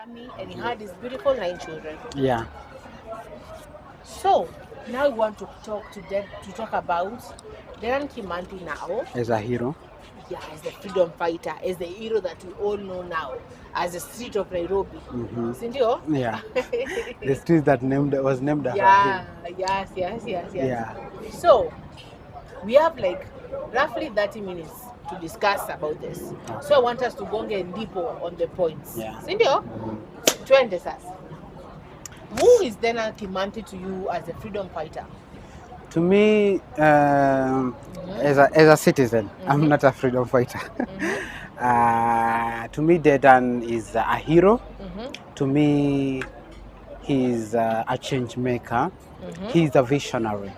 army, and he had his beautiful 9 children. Yeah. So now we want to talk about Dedan Kimathi now. As a hero. Yeah, as the freedom fighter, as the hero that we all know now, as the street of Nairobi. Sindio? Yeah. The street that was named after Yeah, him. yes. Yeah. So we have like roughly 30 minutes to discuss about this. So I want us to go and deeper on the points. Yeah. Sindio? Twende sasa. Who is Dedan Kimathi to you as a freedom fighter? To me, as a citizen, I'm not a freedom fighter. To me, Dedan is a hero. To me, he's a change maker. He's a visionary.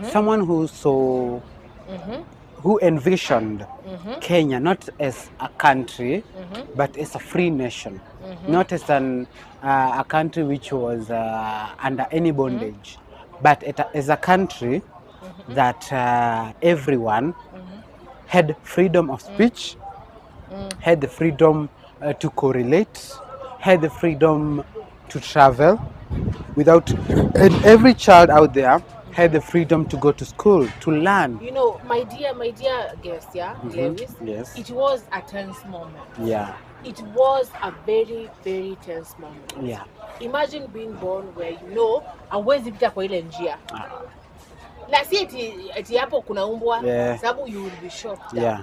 Someone who saw, who envisioned Kenya not as a country, but as a free nation, not as a country which was under any bondage, but as a country that everyone had freedom of speech, had the freedom to correlate, had the freedom to travel without, and every child out there had the freedom to go to school, to learn. You know, my dear guest, Lewis, Yes. it was a tense moment. Yeah. It was a very, very tense moment. Yeah. Imagine being born where you know hauwezi pita kwa ile njia. Na si eti hapo kuna umbwa, sababu you will be shot down. Yeah.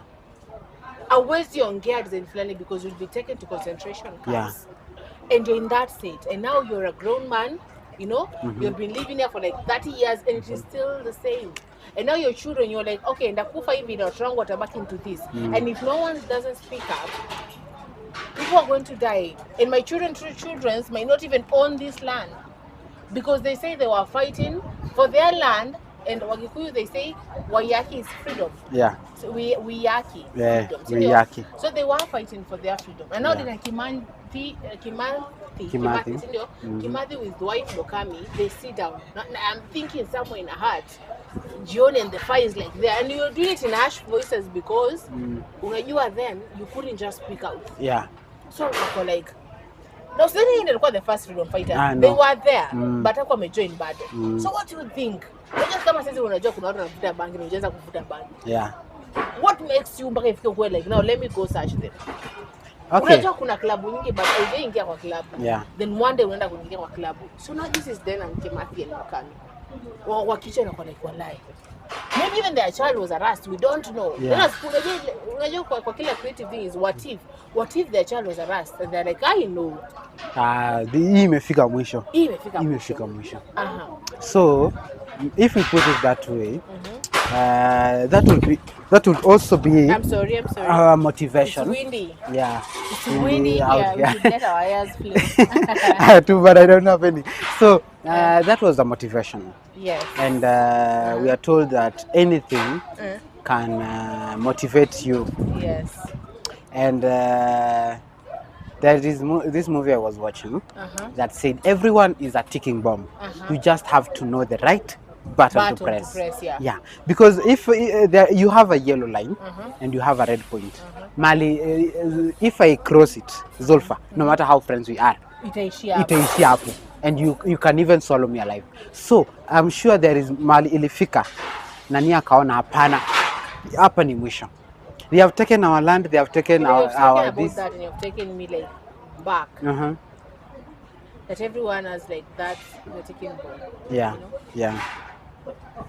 Hauwezi ongea design fulani because you'll be taken to concentration camps. Yeah. And you're in that state. And now you're a grown man, you know, you've been living here for like 30 years and it is still the same. And now your children, you're like, okay, ndakufa hivi na watoto wangu watabaki into this. And if no one doesn't speak up, people are going to die. And my children might not even own this land because they say they were fighting for their land. And Wagikuyu, they say Wayaki is freedom. Yeah. So Wiyaki. Yeah, Freedom. Wiyaki. So they were fighting for their freedom. And now Yeah. Kimathi with Dwight Lokami, they sit down. Now, I'm thinking somewhere in the heart, Jioni and the fire is like there. And you're doing it in harsh voices because when you are then, you couldn't just speak out. Yeah. So wako like, no, so they were the first freedom fighter. No. They were there, but hapo wamejoin bado. So what do you think? Unajua kama sasa unajua kuna watu wanavuta bangi na unaweza kuvuta bangi. Yeah. What makes you mpaka ifike kwa like now let me go search them. Okay. Unajua kuna klabu nyingi but haujaingia kwa klabu. Yeah. Then one day unaenda kuingia kwa klabu. So now this is Dedan Kimathi and Lokami. Wakicha na kwa like walai. Maybe even their child was harassed, we don't know. Yeah. Unajua kwa kila creative thing is what if their child was harassed and they're like I know. Hii imefika mwisho. Imefika mwisho. So if we put it that way, that would also be I'm sorry. motivation. It's windy. Yeah. It's windy here. We should get our ears clean. Too, but I don't have any. So that was the motivation. Yes. And we are told that anything can motivate you. Yes. And there is this movie I was watching that said everyone is a ticking bomb. You just have to know the right button to press. Yeah. Because if you have a yellow line and you have a red point, Mali, if I cross it, Zulfa, no matter how friends we are, itaishia hapo. And you can even swallow me alive. So I'm sure there is Mali ilifika na nia kaona hapana, hapa ni mwisho. They have taken our land, they have taken our this. That and you have taken me like back. That everyone has like that the ticking bomb. Yeah. You know? Yeah.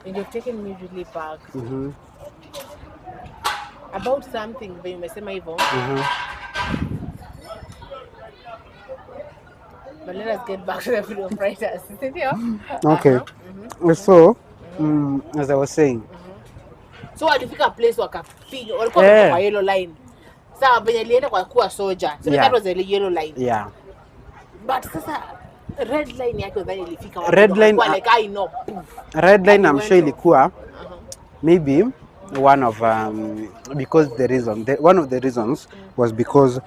And you've taken me really back. About something that you umesema hivyo. But let us get back to the freedom fighters. Okay. So, as I was saying. So walifika place wakapiga walikuwa kwa yellow line. Sawa penye alienda kwa kuwa soldier. So that was the yellow line. Yeah. But sasa red line yake ndani ilifika wapi? Red line like I know. Red line I'm sure ilikuwa maybe one of because one of the reasons was because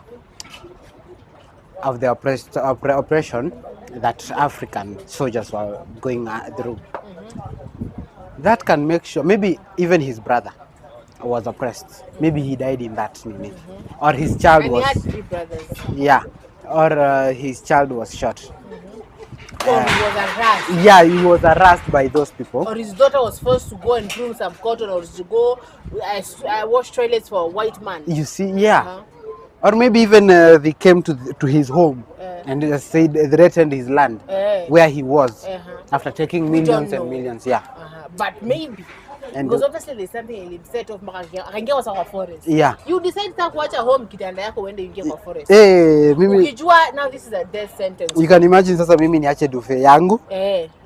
of the oppression that African soldiers were going through. That can make sure, maybe even his brother was oppressed. Maybe he died in that minute. Or his child and was... he had 3 brothers. Yeah. or his child was shot. Or he was harassed. Yeah, he was harassed by those people. Or his daughter was forced to go and prune some cotton, or to go wash toilets for a white man. You see, yeah. Or maybe even they came to his home and said threatened his land where he was after taking millions and millions. Yeah. But maybe. And Because obviously there's something in the set of akaingia kwa forest. Yeah. You decide to kuacha home kitanda yako uende ingie kwa forest. Mimi Ukijua now this is a death sentence. You can imagine sasa mimi niache dufe yangu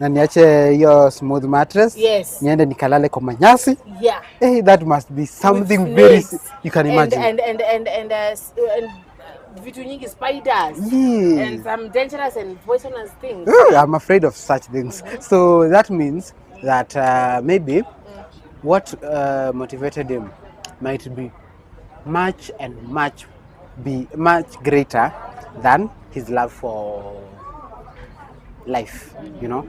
na niache hiyo smooth mattress. Yes. Niende nikalale kwa manyasi. Yeah. That must be something very you can imagine. And vitu nyingi spiders and some dangerous and poisonous things. I'm afraid of such things. So that means that maybe what motivated him might be much greater than his love for life, you know.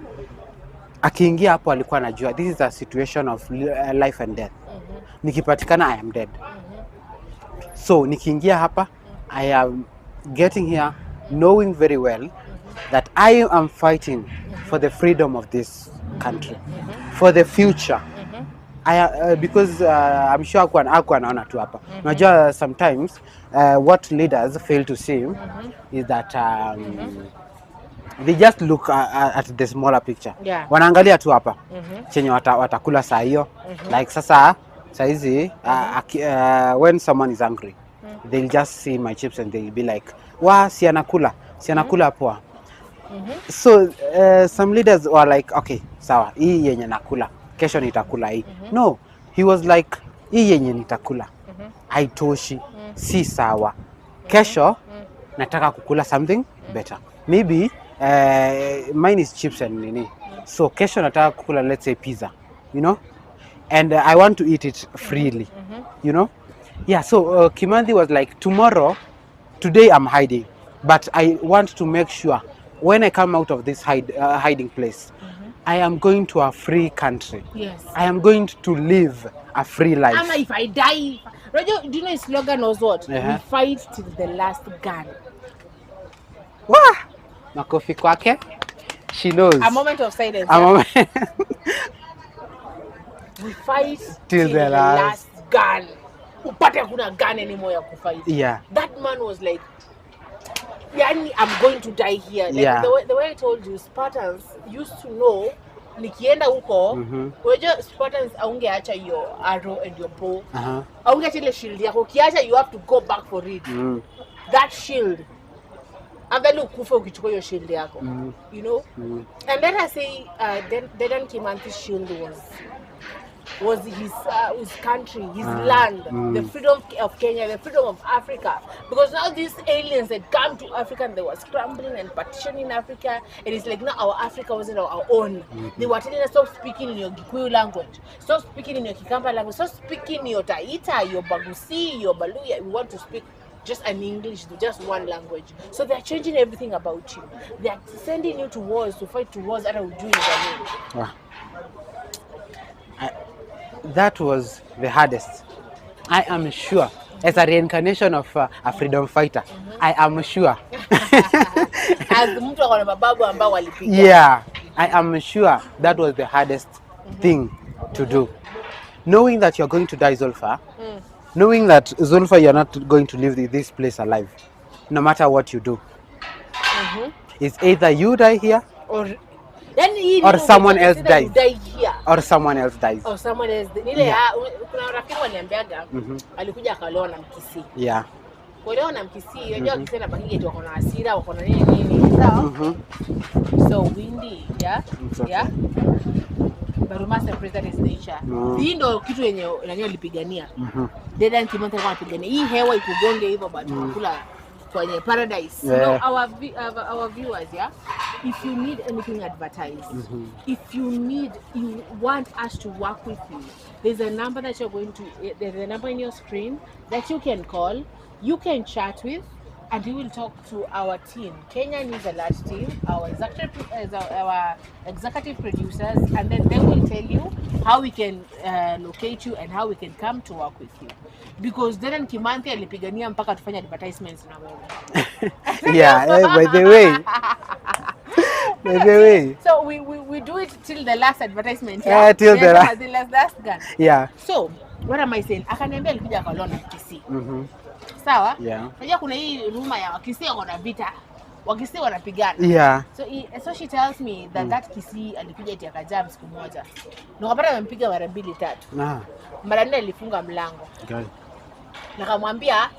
Akiingia hapo alikuwa anajua this is a situation of life and death. Nikipatikana I am dead. So nikiingia hapa I am getting here knowing very well that I am fighting for the freedom of this country, for the future. Because I'm sure hakuwa anaona tu hapa. Unajua sometimes what leaders fail to see is that they just look at the smaller picture. Yeah. Wanaangalia tu hapa chenye watakula saa hiyo. Like sasa hizi when someone is angry they'll just see my chips and they'll be like, "Wa si anakula poa." So some leaders were like, "Okay, sawa, hii yenye nakula kesho nitakula hii." No, he was like, hii yenye nitakula haitoshi, si sawa. Kesho nataka kukula something better. Maybe mine is chips and nini. So kesho nataka kukula, let's say, pizza, you know, and I want to eat it freely, you know. Yeah, so Kimanthi was like, today I'm hiding, but I want to make sure when I come out of this hiding place, I am going to a free country. Yes. I am going to live a free life. Ama if I die, Rojo, do you know his slogan was what? We fight till the last gun. Wah! Makofi kwake. She knows. A moment of silence. A moment. We fight till the last gun. Upate hakuna gun anymore ya kufight. Yeah. That man was like, yani, I'm going to die here. Like, Yeah. The way I told you, Spartans used to know, nikienda huko, unajua Spartans aungeacha your arrow and your bow. Aungeacha ile shield yako. Ukiacha, you have to go back for it. That shield. Afadhali ukufe ukichukua hiyo shield yako. You know? And let us say Dedan Kimanthi's shield was his country, his land, the freedom of Kenya, the freedom of Africa. Because now these aliens had come to Africa and they were scrambling and partitioning Africa. And it's like now our Africa wasn't our own. They were telling us, stop speaking in your Gikuyu language, stop speaking in your Kikamba language, stop speaking your Taita, your Bagusi, your Baluya. We want to speak just an English, just one language. So they're changing everything about you. They're sending you to wars, to fight to wars that are doing it. That was the hardest. I am sure, as a reincarnation of a freedom fighter, I am sure. As mtu akona mababu ambao walipiga. Yeah, I am sure that was the hardest thing to do. Knowing that you're going to die, Zulfa, knowing that, Zulfa, you're not going to leave this place alive, no matter what you do. It's either you die here, or someone else dies. Or someone else dies. Or someone else. Nile kuna rafiki waniambiaga alikuja akalewa na Mkisii. Yeah. Kulewa na Mkisii, unajua Mkisii na Bakige tu wako na hasira, wako na nini. Sawa? So windy, yeah. Yeah. But we must separate his nature. Hii ndio kitu yenye nani alipigania. Dedan Kimanthi alikuwa anapigania. Hii hewa ikugonge hivyo bado unakula kwenye paradise. Yeah. So our viewers, yeah, if you need anything advertised, if you want us to work with you, there's a number that there's a number in your screen that you can call, you can chat with, and we will talk to our team. K.N.A is a large team, our executive producers, and then they will tell you how we can locate you and how we can come to work with you. Because Dedan Kimanthi alipigania mpaka tufanye advertisements na wewe. Yeah, by the way. So we do it till the last advertisement, Till the last. the last gun. Yeah. So what am I saying? Akaniambia alikuja akalona Kisii. Mhm. Sawa? Yeah. Unajua kuna hii rumor ya Kisii wana vita. Wakisii wanapigana. Yeah. So she tells me that Kisii alikuja eti akajam siku moja. Na kapata amempiga mara 2-3. Mara 4 alifunga mlango. Okay. Nakamwambia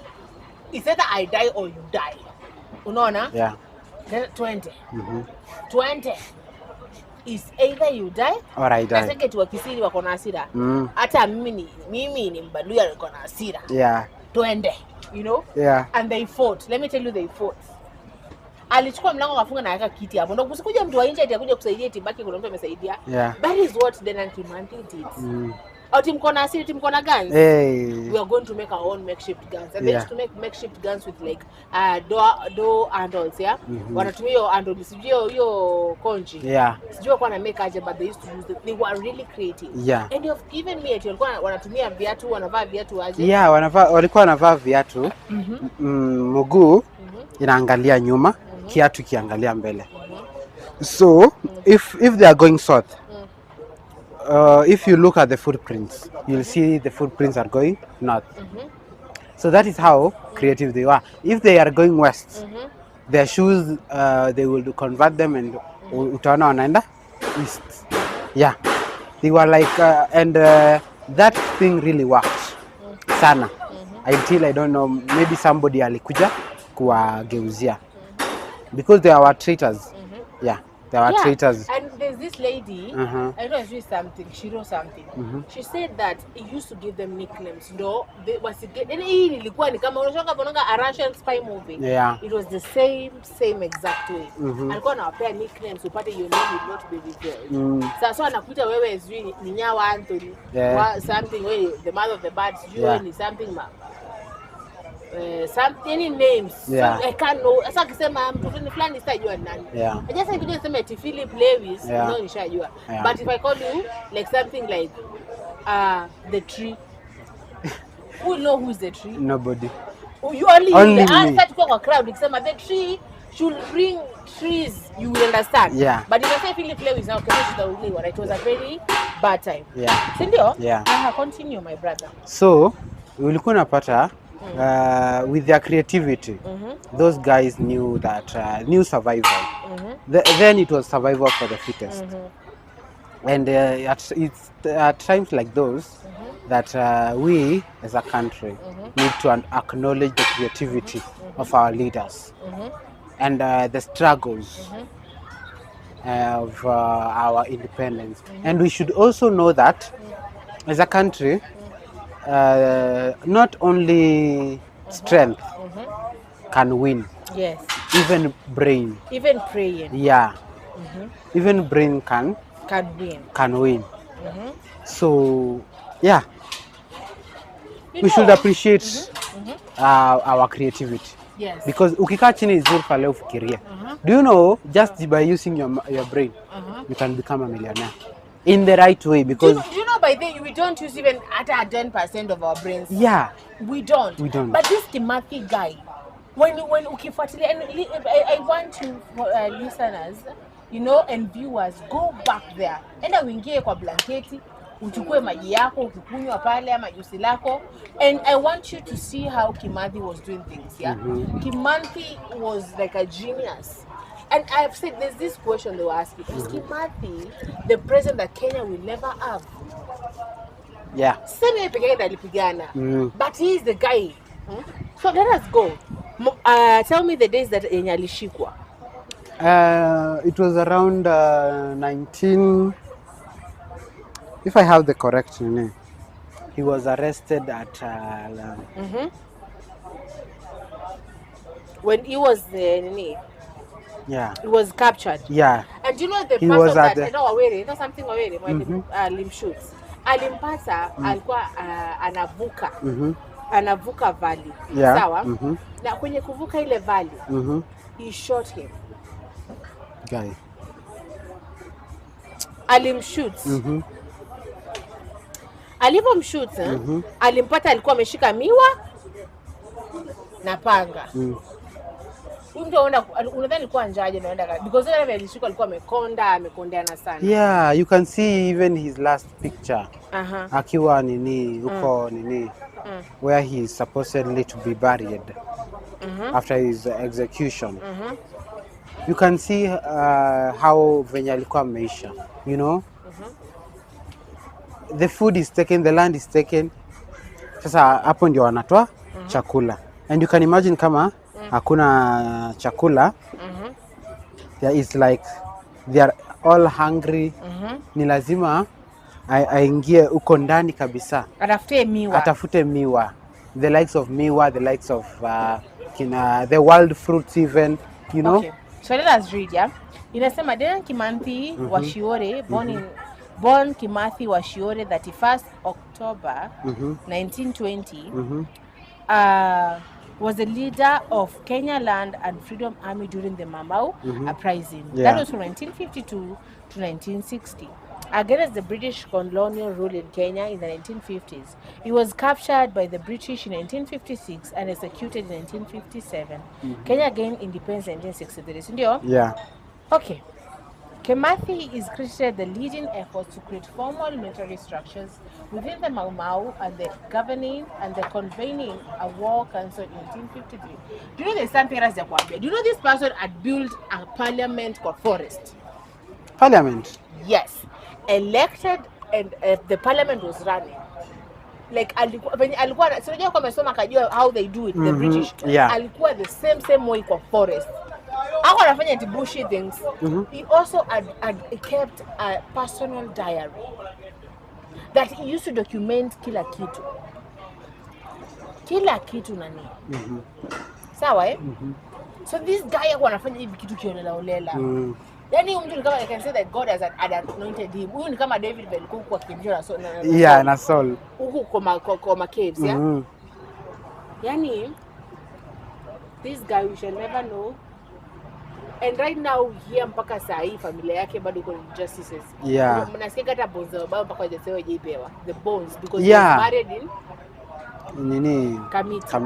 it's either I die or you die. Unaona? Yeah. 20. 20 is either you die or I die. Naseke tu Wakisii wako na hasira. Hata mimi ni Mbaluya niko na hasira. Yeah. 20, you know? Yeah. And they fought. Let me tell you, they fought. Alichukua mlango akafunga na akaweka kiti hapo. Ndio kusikuja mtu wa nje atakuja kusaidia tibaki kuna mtu amesaidia. Yeah. That is what Denan Kimanthi did. Au timu kona asili, timu kona guns. Hey. We are going to make our own makeshift guns. And they used to make makeshift guns with like door handles, yeah? Wanatumia hiyo handle, sijui hiyo konji. Yeah. Sijui kwa na make aje, but they used to use they were really creative. Yeah. And you've given me it, walikuwa wanatumia viatu, wanavaa viatu aje. Yeah, walikuwa wanavaa viatu. Mguu inaangalia nyuma, kiatu kiangalia mbele. So, if they are going south, if you look at the footprints, you'll see the footprints are going north. So that is how creative they were. If they are going west, their shoes, they will convert them and utaona wanaenda east. Yeah, they were like, and that thing really worked sana. Until I don't know, maybe somebody alikuja kuwageuzia because they are traitors. Yeah. There were traitors. And there's this lady, I don't know if it's something, she wrote something. She said that it used to give them nicknames. No, they was ilikuwa ni kama unashaka bonanga a Russian spy movie. Yeah. It was the same exact way. Alikuwa anawapea nicknames upate your name will not be revealed. Sasa anakuita wewe sijui ni Nyawa Anthony, something way the mother of the birds, you ni something any names. Yeah. So I can't know. Sasa akisema mtu fulani sitajua nani. Yeah. I just think niseme eti Philip Lewis, no nishajua. But if I call you like something like the tree, who will know who's the tree? Nobody. You only me. Answer to kwa crowd ikisema the tree should bring trees, you will understand. Yeah. But if I say Philip Lewis now, because it's the only one, it was a very bad time. Yeah. Sindio? Yeah. Continue, my brother. So, ulikuwa unapata with their creativity, those guys knew that new survival. Then it was survival for the fittest. And it's at times like those that we as a country need to acknowledge the creativity of our leaders and the struggles of our independence. And we should also know that as a country, not only strength can win. Yes. Even brain. Even praying. Yeah. Even brain can win. So yeah, we should appreciate our creativity. Yes. Because ukikaa chini Zulfa leo fikiria. Do you know just by using your brain you can become a millionaire in the right way? Because do you know by then we don't use even at 10% of our brains. Yeah. We don't. But this Kimathi guy, when ukifuatilia, and I want you listeners, you know, and viewers, go back there. Enda uingie kwa blanketi, uchukue maji yako, ukikunywa pale ama juisi lako, and I want you to see how Kimathi was doing things, yeah? Kimathi was like a genius. And I've said there's this question they were asking, is Kimathi the president that Kenya will never have? Yeah. Same pekee alipigana. But he is the guy. So let us go. Tell me the days that yenye alishikwa. It was around 19, if I have the correct name. He was arrested at when he was yeah, he was captured. Yeah. And you know the he part was of at that, you know something Wawere when alimshoots. Alimpata alikuwa anavuka. Anavuka valley. Yeah. Sawa? Na kwenye kuvuka ile valley, he shot him. Guy. Alimshoot. Alipomshoot, alimpata alikuwa ameshika miwa na panga. Huyu mtu unadhani alikuwa njaje naenda because yeye alishika alikuwa amekondeana sana. Yeah, you can see even his last picture. Akiwa nini huko nini where he is supposedly to be buried after his execution. You can see how venye alikuwa ameisha, you know. The food is taken, the land is taken. Sasa hapo ndio wanatoa chakula. And you can imagine kama hakuna chakula. There is like they are all hungry. Ni lazima aingie uko ndani kabisa. Atafute miwa. The likes of miwa, the likes of the wild fruits even, you know. Okay. So let us read, yeah. Inasema Dedan Kimathi Washiore, born Kimathi Washiore 31st October 1920, was the leader of Kenya Land and Freedom Army during the Mamau uprising. Yeah. That was from 1952 to 1960. Against the British colonial rule in Kenya in the 1950s. He was captured by the British in 1956 and executed in 1957. Kenya gained independence in 1963. Ndio? Yeah. Okay. Kimathi is credited the leading efforts to create formal military structures within the Mau Mau and the governing and the convening a war council in 1953. Do you know the something else? Do you know this person had built a parliament called Forest? Parliament? Yes. Elected and the parliament was running. Like alikuwa sio kama amesoma akajua how they do it, the British. Yeah. Alikuwa the same way kwa Forest. Ako anafanya the bullshit things. He also had kept a personal diary that he used to document kila kitu nani. Sawa eh? So this guy ako anafanya hivi kitu kiolela. Yani mtu ni kama I can say that God has anointed him. Huyu ni kama David alikuwa kwa kimbia na Saul. Huku kwa caves, yeah. Yani this guy we shall never know. And right now here mpaka saa hii familia yake bado iko injustices. Yeah. Mnasikia hata bones za baba mpaka hajasewa jipewa. The bones because he was married in nini? Kamiti.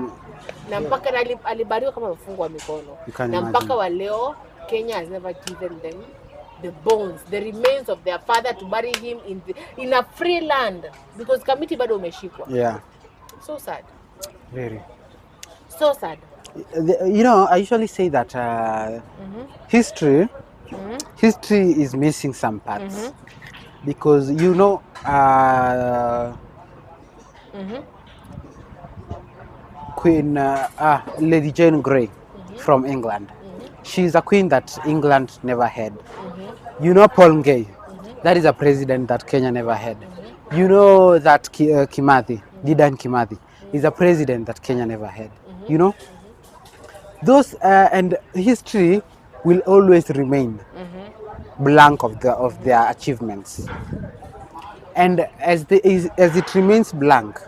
Na mpaka alibariwa kama mfungo wa mikono. Na mpaka wa leo Kenya has never given them the bones, the remains of their father to bury him in a free land because Kamiti bado umeshikwa. Yeah. So sad. Very. So sad. You know, I usually say that history is missing some parts because you know Queen Lady Jane Grey from England. She's a queen that England never had. You know Paul Gay, that is a president that Kenya never had. You know that Kimathi, Dedan Kimathi, is a president that Kenya never had. You know? Those and history will always remain blank of their achievements. And as it remains blank,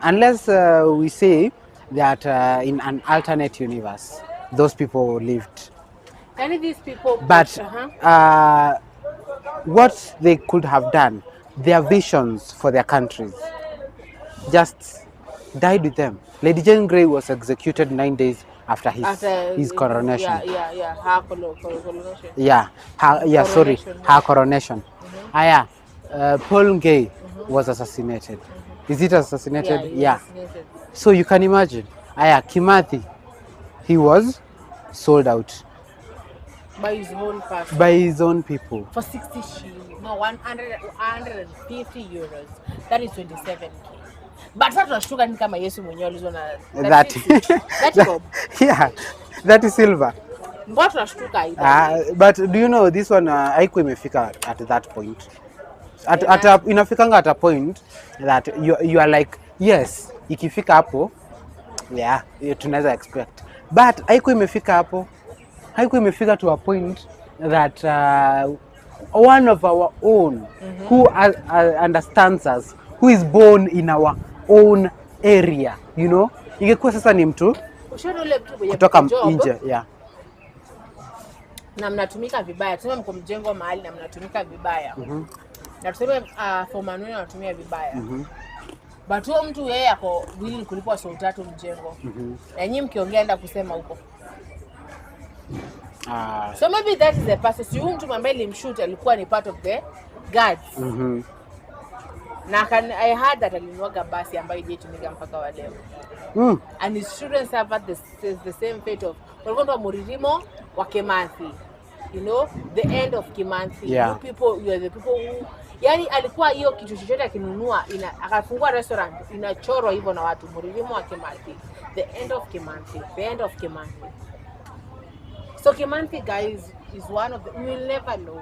unless we say that in an alternate universe, those people lived. Any of these people, but what they could have done, their visions for their countries, just died with them. Lady Jane Grey was executed 9 days after his coronation. Her coronation. Her coronation. Paul Gay was assassinated. Is it assassinated? Yeah. Assassinated. So you can imagine. Kimathi, he was sold out. By his own person. By his own people. For 60 shillings. No, 150 euros. That is 27k. But that was sugar ni kama Yesu mwenyewe alizona. Yeah, that is silver. Mbona tunashtuka hivi? But do you know this one haiko imefika at that point. Inafikanga at a point that you are like, yes, ikifika hapo, yeah, tunaweza expect. But haiko imefika hapo. Haiko imefika to a point that one of our own who understands us, who is born in our own area, you know, ingekuwa sasa ni mtu kutoka nje, yeah. Na mnatumika vibaya. Tuseme mko mjengo mahali na mnatumika vibaya. Na tuseme for Manuel anatumia vibaya. But huyo mtu yeye yako willing kulipwa so tatu mjengo. Na nyinyi mkiongea enda kusema huko. So maybe that is the person. Si huyu mtu ambaye limshoot alikuwa ni part of the guards. Na I heard that alinuaga basi ambayo ijetumika mpaka wa leo. And his children suffered the same fate of walikuwa Muririmo wa Kimanthi. You know, the end of Kimanthi. Yeah. You people, you are the people who yani alikuwa hiyo kitu chochote akinunua akafungua restaurant inachorwa hivyo na watu Muririmo wa Kimanthi. The end of Kimanthi. The end of Kimanthi. So K.N.A, guys, is one of the, we will never know.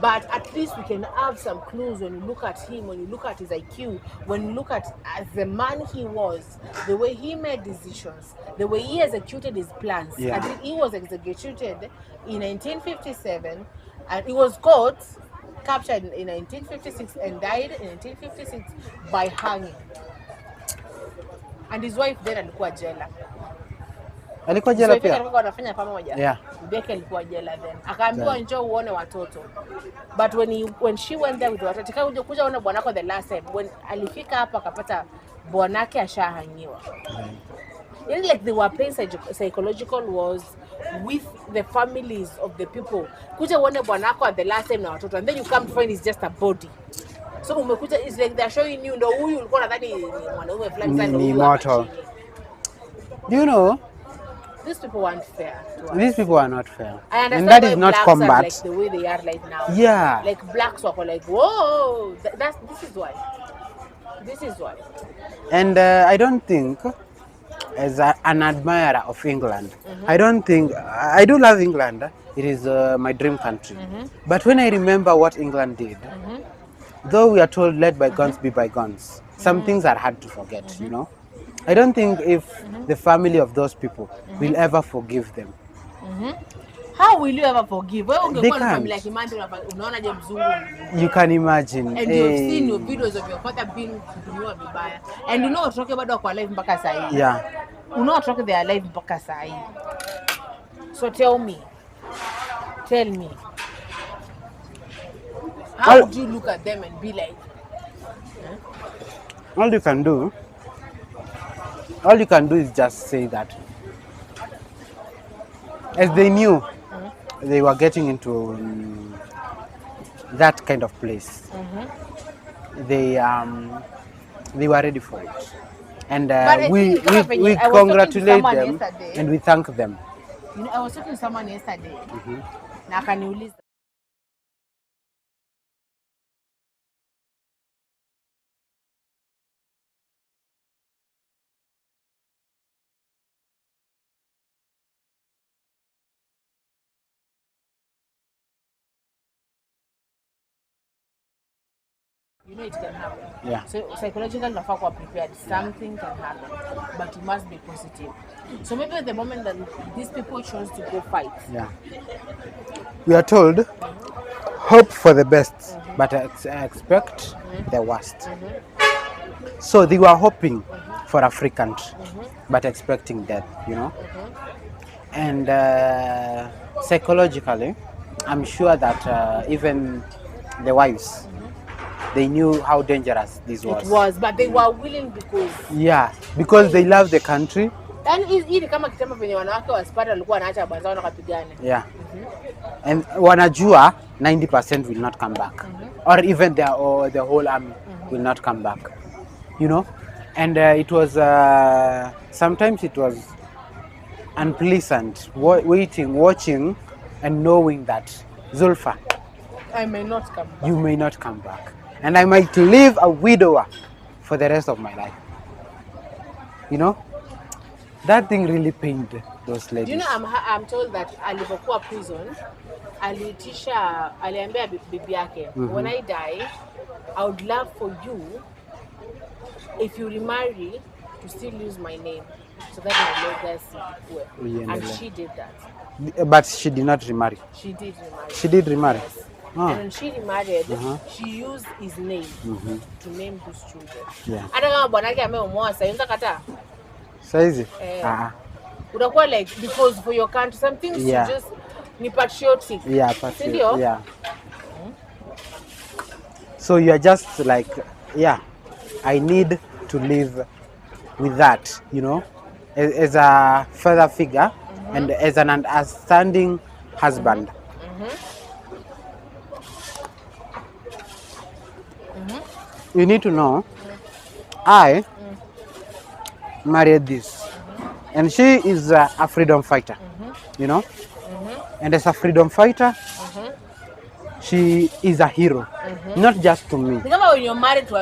But at least we can have some clues when you look at him, when you look at his IQ, when you look at as the man he was, the way he made decisions, the way he executed his plans. Yeah. I think he was executed in 1957 and he was caught, captured in 1956 and died in 1956 by hanging. And his wife then alikuwa jela. Alikuwa jela pia. Alikuwa wanafanya pamoja. Yeah. Beke alikuwa jela then. Akaambiwa njoo uone watoto. But when she went there with watoto, akaja kuja ona bwanako the last time. When alifika hapa akapata bwanake ashahangiwa. You know, like they were playing psychological wars with the families of the people. Kuja uone bwanako at the last time na watoto and then you come to find it's just a body. So umekuja it's like they're showing you ndo huyu ulikuwa nadhani ni mwanaume fulani sana ni mortal. Do you know? These people weren't fair to us. These people are not fair. I understand And that is not blacks combat. are like the way they are right now. Yeah. Like blacks were like, whoa, this is why. This is why. And I don't think, as an admirer of England, I don't think, I do love England. It is my dream country. But when I remember what England did, though we are told let bygones be bygones, some things are hard to forget, you know. I don't think if the family of those people will ever forgive them. How will you ever forgive? They can't. You can imagine. And you've seen your videos of your father being kutumiwa vibaya. And you know what's talking about wako alive mpaka saa hii. Yeah. You know what's talking they are alive mpaka saa hii. So tell me. How would you look at them and be like? All you can do is just say that as they knew they were getting into that kind of place, they were ready for it, and we congratulate them and we thank them. You know, I was talking to someone yesterday na akaniuliza you know it can happen. Yeah. So psychologically, the fact we're prepared, something can happen, but you must be positive. So maybe at the moment that these people chose to go fight. Yeah. We are told, hope for the best, but expect the worst. So they were hoping for a free country, but expecting death, you know. And psychologically, I'm sure that even the wives, they knew how dangerous this was. It was, but they were willing because... Yeah, because they love the country. And hii ni kama kitendo venye wanawake wasipata walikuwa wanaacha bwanzao na kapigana. Yeah. And wanajua 90% will not come back. Or even the whole army will not come back. You know? And it was, sometimes it was unpleasant watching and knowing that Zulfa, I may not come back. you may not come back. And I might live a widower for the rest of my life. You know? That thing really pained those ladies. Do you know, I'm told that alipokuwa prison, aliambia bibi yake, when I die, I would love for you, if you remarry, to still use my name, so that my legacy will. And she did that. But she did not remarry. She did remarry. She did remarry. Yes. Oh. And when she remarried, she used his name to name those children. Yeah. Hata kama bwanake ameomoa sasa, unaweza kataa? Saizi? Unakuwa like, because for your country, some things you just ni patriotic. Yeah, patriotic. Sindio? Yeah. So you are just like, yeah, I need to live with that, you know, as a father figure. and as an understanding husband. You need to know, I married this, and she is a freedom fighter, you know, and as a freedom fighter, she is a hero, not just to me. Kama when you're married to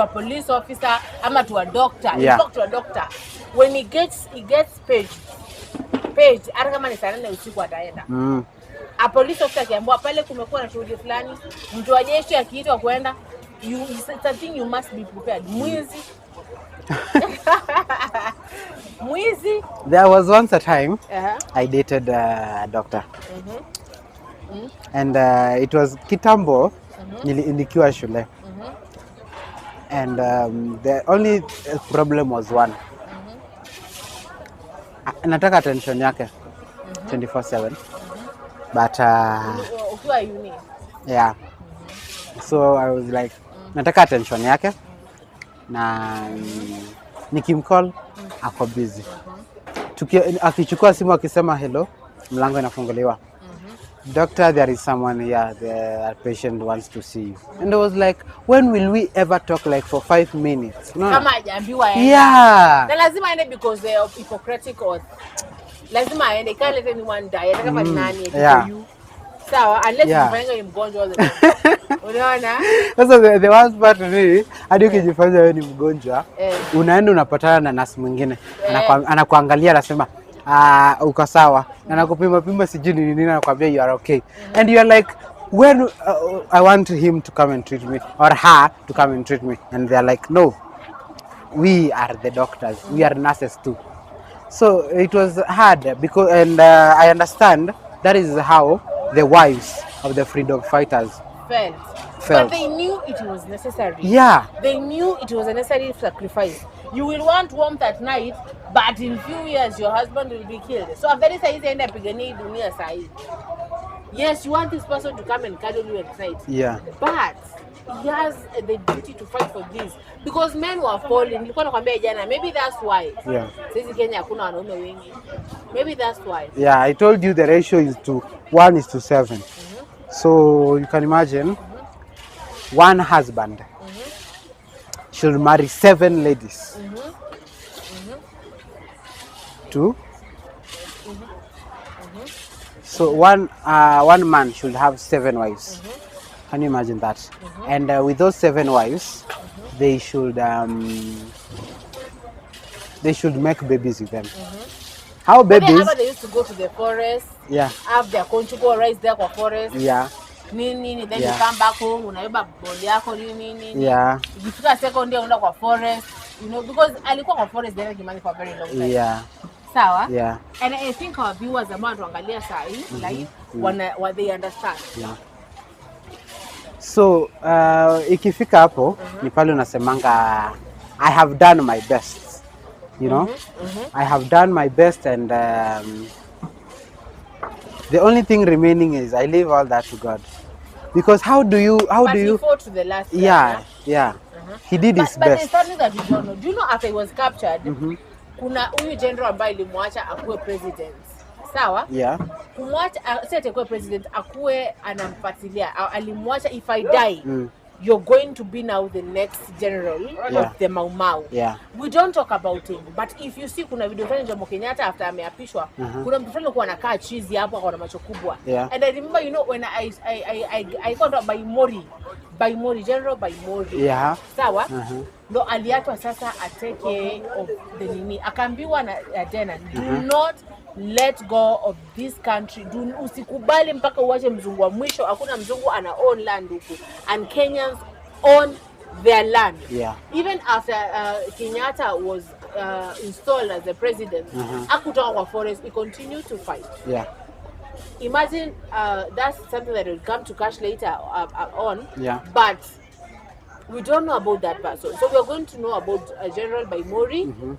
a police officer ama to a doctor, you Yeah. talk to a doctor, when he gets paid hata kama ni saa 4 usiku ataenda. A police officer akiambiwa pale kumekuwa na shughuli fulani, mtu wa jeshi akiitwa kwenda, it's a thing you must be prepared. Mwizi. Mwizi. There was once a time I dated a doctor. And it was kitambo, nikiwa shule. And the only problem was one. Nataka attention yake 24/7. But ukiwa uni. Yeah. So I was like, nataka attention yake na nikimcall ako busy. Akichukua simu akisema hello, mlango inafunguliwa. Doctor, there is someone here, the patient wants to see you. And I was like, when will we ever talk like for 5 minutes? No. Kama hajaambiwa aende. Yeah. Na lazima aende because they are Hippocratic oath. Lazima aende, can't let anyone die. Hata kama ni nani Yeah. you. Sawa, unless Yeah. ukifanya ni mgonjwa all the time. Unaona? Sasa the worst part ni hadi ukijifanya wewe ni mgonjwa, unaenda unapatana na nurse mwingine, anakuangalia anasema uko sawa, na nakupima pima sijui ni nini, anakuambia you are okay, and you are like, when I want him to come and treat me or her to come and treat me, and they are like, no, we are the doctors, we are nurses too. So it was hard because, and I understand that is how the wives of the freedom fighters felt. But they knew it was necessary. Yeah. They knew it was a necessary sacrifice. You will want warmth at night, but in few years your husband will be killed. So after this, I end up pigania dunia sahi. Yes, you want this person to come and cuddle you at night. Yeah. But he has the duty to fight for this because men were falling. Nilikuwa nakwambia jana, maybe that's why. Yeah. Sisi Kenya hakuna wanaume wengi. Maybe that's why. Yeah, I told you the ratio is 1:7. So you can imagine one husband should marry 7 ladies. Two. So one man should have 7 wives. Can you imagine that? And with those 7 wives, they should make babies with them. How babies? They used to go to the forest. Yeah. Have their conjugal rice there for forest. Yeah. Nini, then Yeah. you come back home, unaiba body yako nini. Yeah. Ikifika second day unaenda kwa forest, you know, because alikuwa kwa forest there Kimani for a very long time. Yeah. Sawa? Yeah. And I think our viewers ambao tuangalia saa hii like what they understand. Yeah. So ikifika hapo ni pale unasemanga I have done my best, you know. I have done my best, and the only thing remaining is I leave all that to God, because how do you He fought to the last. Yeah. He did his But there's best. something that you don't know. Do you know after he was captured, kuna huyu general ambaye ilimwacha akuwe president. Sawa? Yeah. Kumwacha si atakuwa president, akuwe anamfuatilia. Alimwacha, if I die, you're going to be now the next general of the Mau Mau. Yeah. We don't talk about him, but if you see kuna video fulani Jomo Kenyatta after ameapishwa, kuna mtu fulani alikuwa anakaa chizi hapo kwa macho kubwa. Yeah. And I remember, you know, when I got by Mori, General by Mori. Yeah. Sawa? Ndo aliachwa sasa ateke of the nini. Akaambiwa na tena, do not let go of this country. Usikubali mpaka uache mzungu wa mwisho. Hakuna mzungu ana own land huku. And Kenyans own their land. Yeah. Even after Kenyatta was installed as the president, akutoka kwa forest, he continued to fight. Yeah. Imagine that's something that will come to cash later on. Yeah. But we don't know about that person. So we are going to know about General Baimori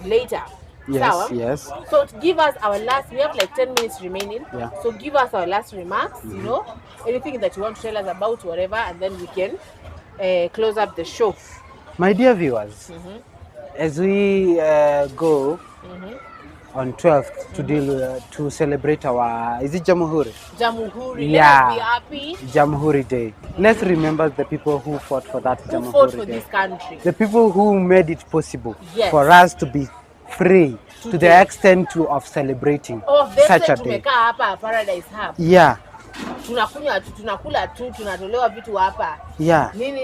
later. Yes. Sawa? Yes. So to give us our last, we have like 10 minutes remaining. Yeah. So give us our last remarks, you know, anything that you want to tell us about, whatever, and then we can close up the show. My dear viewers, as we go on 12th to deal to celebrate our, is it Jamhuri? Jamhuri. Yeah. Let us be happy. Jamhuri Day. Let's remember the people who fought for that Who Jamhuri fought for Day. this country? The people who made it possible Yes. for us to be free to the Today. extent of celebrating They such said a day. tumekaa hapa Paradise Hub. Yeah. Tunakunywa tu, tunakula tu, tunatolewa vitu hapa. Yeah. Nini.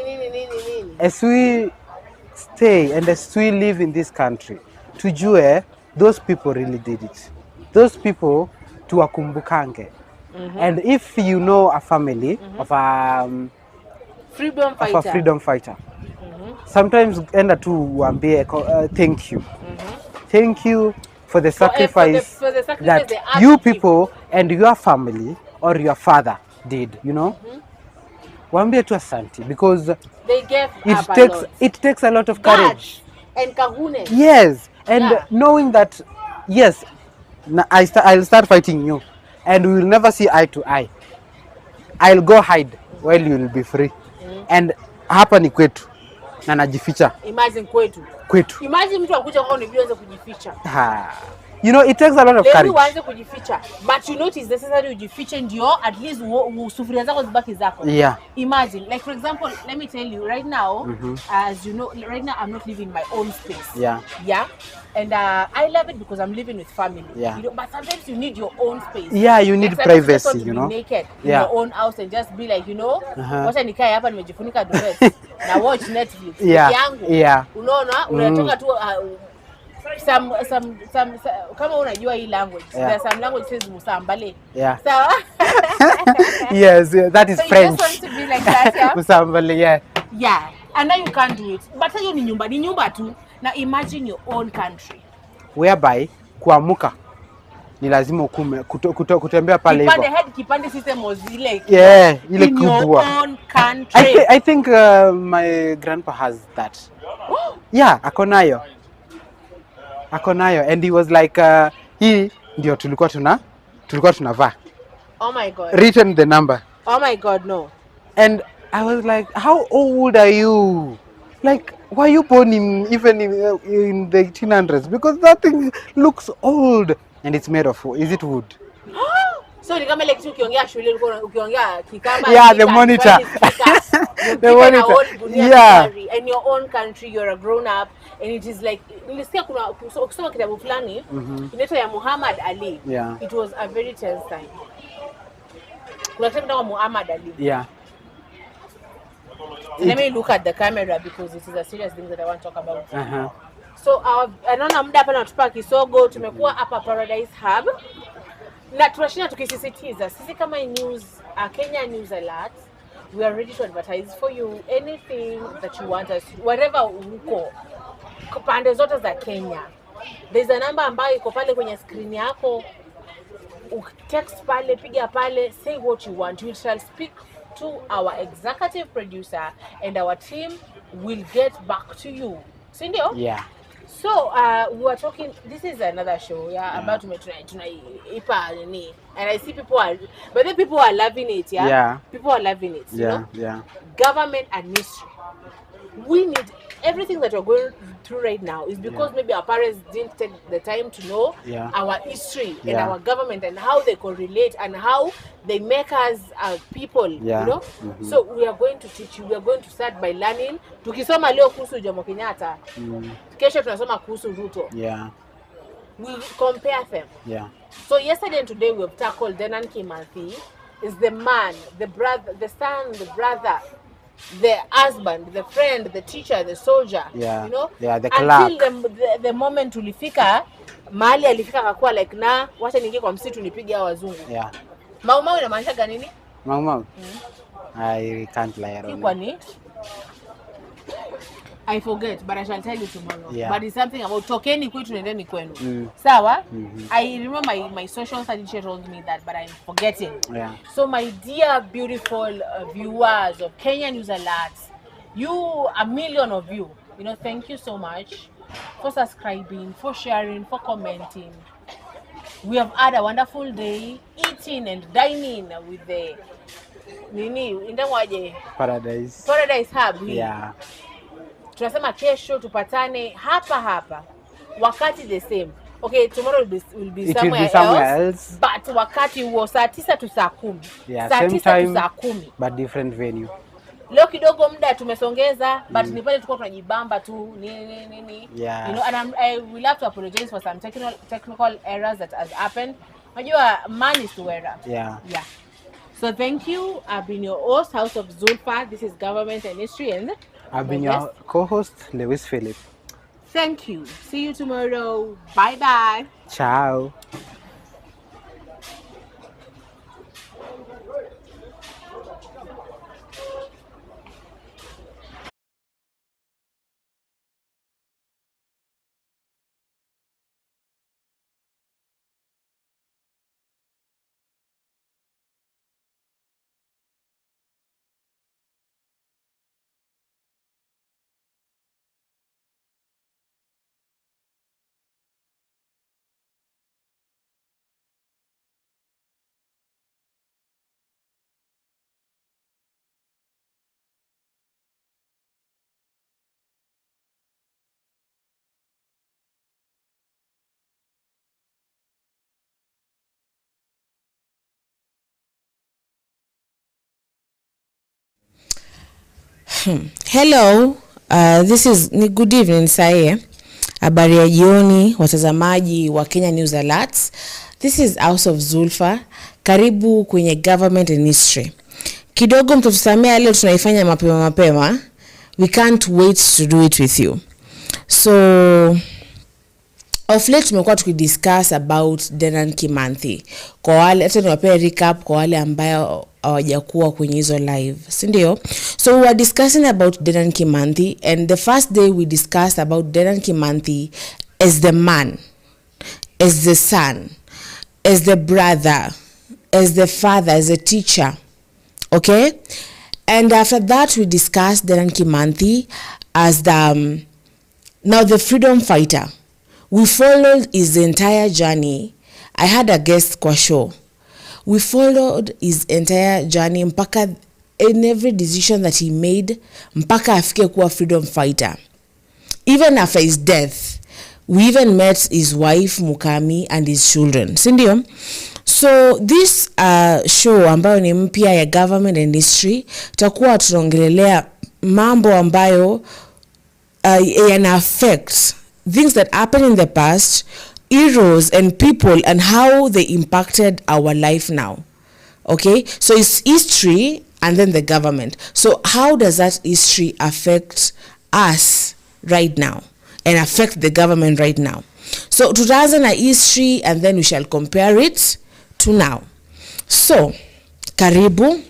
As we stay and as we live in this country, tujue those people really did it. Those people tuwakumbukange. And if you know a family of a freedom fighter, sometimes enda tu uambie thank you. Thank you for the sacrifice, for the sacrifice that you people and your family or your father did, you know. Waambie tu asante, because they gave it takes a lot of courage and kahunes. Yes, and knowing that, yes, I'll start fighting you and we will never see eye to eye. I'll go hide while you will be free. And hapa ni kwetu na najificha. Imagine kwetu. Imagine mtu akuja kwao ni vile anza kujificha. You know, it takes a lot of courage. Waanze kujificha. But you know it is necessary ujifiche ndio at least sufuria zako zibaki zako. Yeah. Imagine, like for example, let me tell you right now, as you know, right now I'm not living my own space. Yeah. Yeah. And I love it because I'm living with family. Yeah. You know, but sometimes you need your own space. Yeah, you need privacy, you know. Be naked in your own house and just be like, you know, wacha nikae hapa nimejifunika dress na watch Netflix. Yeah. Unaona, unatoka tu some kama unajua hii language. There are some language says musambale. Yeah. Sawa? Yes, that is so French. You just want to be like that, yeah? Musambale, yeah. Yeah. And now you can't do it. But hiyo ni nyumba tu. Now imagine your own country. Whereby kuamuka ni lazima ukume kutembea pale hivyo. Kipande system was ile. Yeah, ile kubwa. In your own country. I think my grandpa has that. Yeah, ako nayo and he was like hii ndio tulikuwa tunavaa. Oh my god. Written the number. Oh my god, no. And I was like, how old are you? Like, were you born even in the 1800s? Because that thing looks old and it's made of wood. Is it wood? So ni kama like ukiongea shule ukiongea kikamba. Yeah, the monitor. The monitor. Yeah. In your own country you're a grown up and it is like nilisikia kusoma kitabu fulani inaitwa ya Muhammad Ali. Yeah. It was a very tense time. Kuna kitabu kama Muhammad Ali. Yeah. Let me look at the camera because it is a serious thing that I want to talk about. So anaona muda hapa natupa kisogo, tumekuwa hapa Paradise Hub. Na tunashinda tukisisitiza sisi kama news Kenya News Alert, we are ready to advertise for you anything that you want us, wherever uko pande zote za Kenya. There's a number ambayo iko pale kwenye screen yako. Text pale, piga pale, say what you want. We shall speak to our executive producer and our team will get back to you. Sindio? Yeah. So we were talking, this is another show, about tunaipa nini, and I see people are loving it, people are loving it, you know? Government and ministry, we need everything that we're going through right now is because maybe our parents didn't take the time to know our history and our government and how they correlate and how they make us people, you know. So we are going to teach you. We are going to start by learning. Tukisoma leo kuhusu Jomo Kenyatta, kesho tunasoma kuhusu Ruto. We compare them. So yesterday and today we have tackled K.N.A is the man, the brother, the son, the brother, the husband, the friend, the teacher, the soldier, you know, the clerk. Until the moment ulifika mahali alifika akakuwa like na wacha niingie kwa msitu nipige hao wazungu. Mau inamaanisha nini? Mau. I can't lie around. Kwani? I forget, but I shall tell you tomorrow. But it's something about tokeni kwetu nendeni kwenu. Sawa? I remember my social study teacher told me that, but I'm forgetting. So my dear beautiful viewers of Kenya News Alert, a million of you, you know, thank you so much for subscribing, for sharing, for commenting. We have had a wonderful day eating and dining with the Paradise Hub. Tunasema kesho tupatane hapa wakati the same. Okay, tomorrow will be somewhere else. But wakati huo saa 9 to saa 10. Yeah, saa same 9 time, to saa 10. But different venue. Leo kidogo muda tumesongeza, but ni pale tulikuwa tunajibamba tu nini. Yeah. You know, and I will have to apologize for some technical errors that has happened. Unajua, man is to error. Yeah. So thank you. I've been your host, House of Zulfa. This is Government and History, and I've been your co-host, Lewis Philip. Thank you. See you tomorrow. Bye-bye. Ciao. Hello, this is ni good evening saye. Habari ya jioni watazamaji wa Kenya News Alerts. This is House of Zulfa. Karibu kwenye Government and History. Kidogo mtutusamea leo tunaifanya mapema. We can't wait to do it with you. So of late tumekuwa tukidiscuss about Dedan Kimathi. Kwa wale hata niwapea recap kwa wale ambao hawajakuwa kwenye hizo live, si ndio? So we were discussing about Dedan Kimathi, and the first day we discussed about Dedan Kimathi as the man, as the son, as the brother, as the father, as a teacher. Okay? And after that we discussed Dedan Kimathi as the now the freedom fighter. We followed his entire journey. I had a guest kwa show. We followed his entire journey mpaka in every decision that he made mpaka afike kuwa freedom fighter. Even after his death, we even met his wife Mukami and his children. Sindio? So this show ambayo ni mpya ya Government and History, tutakuwa tunaongelelea mambo ambayo yana affect things that happened in the past, heroes and people, and how they impacted our life now. Okay, so it's history and then the government. So how does that history affect us right now and affect the government right now? So tutaanza na history and then we shall compare it to now. So karibu,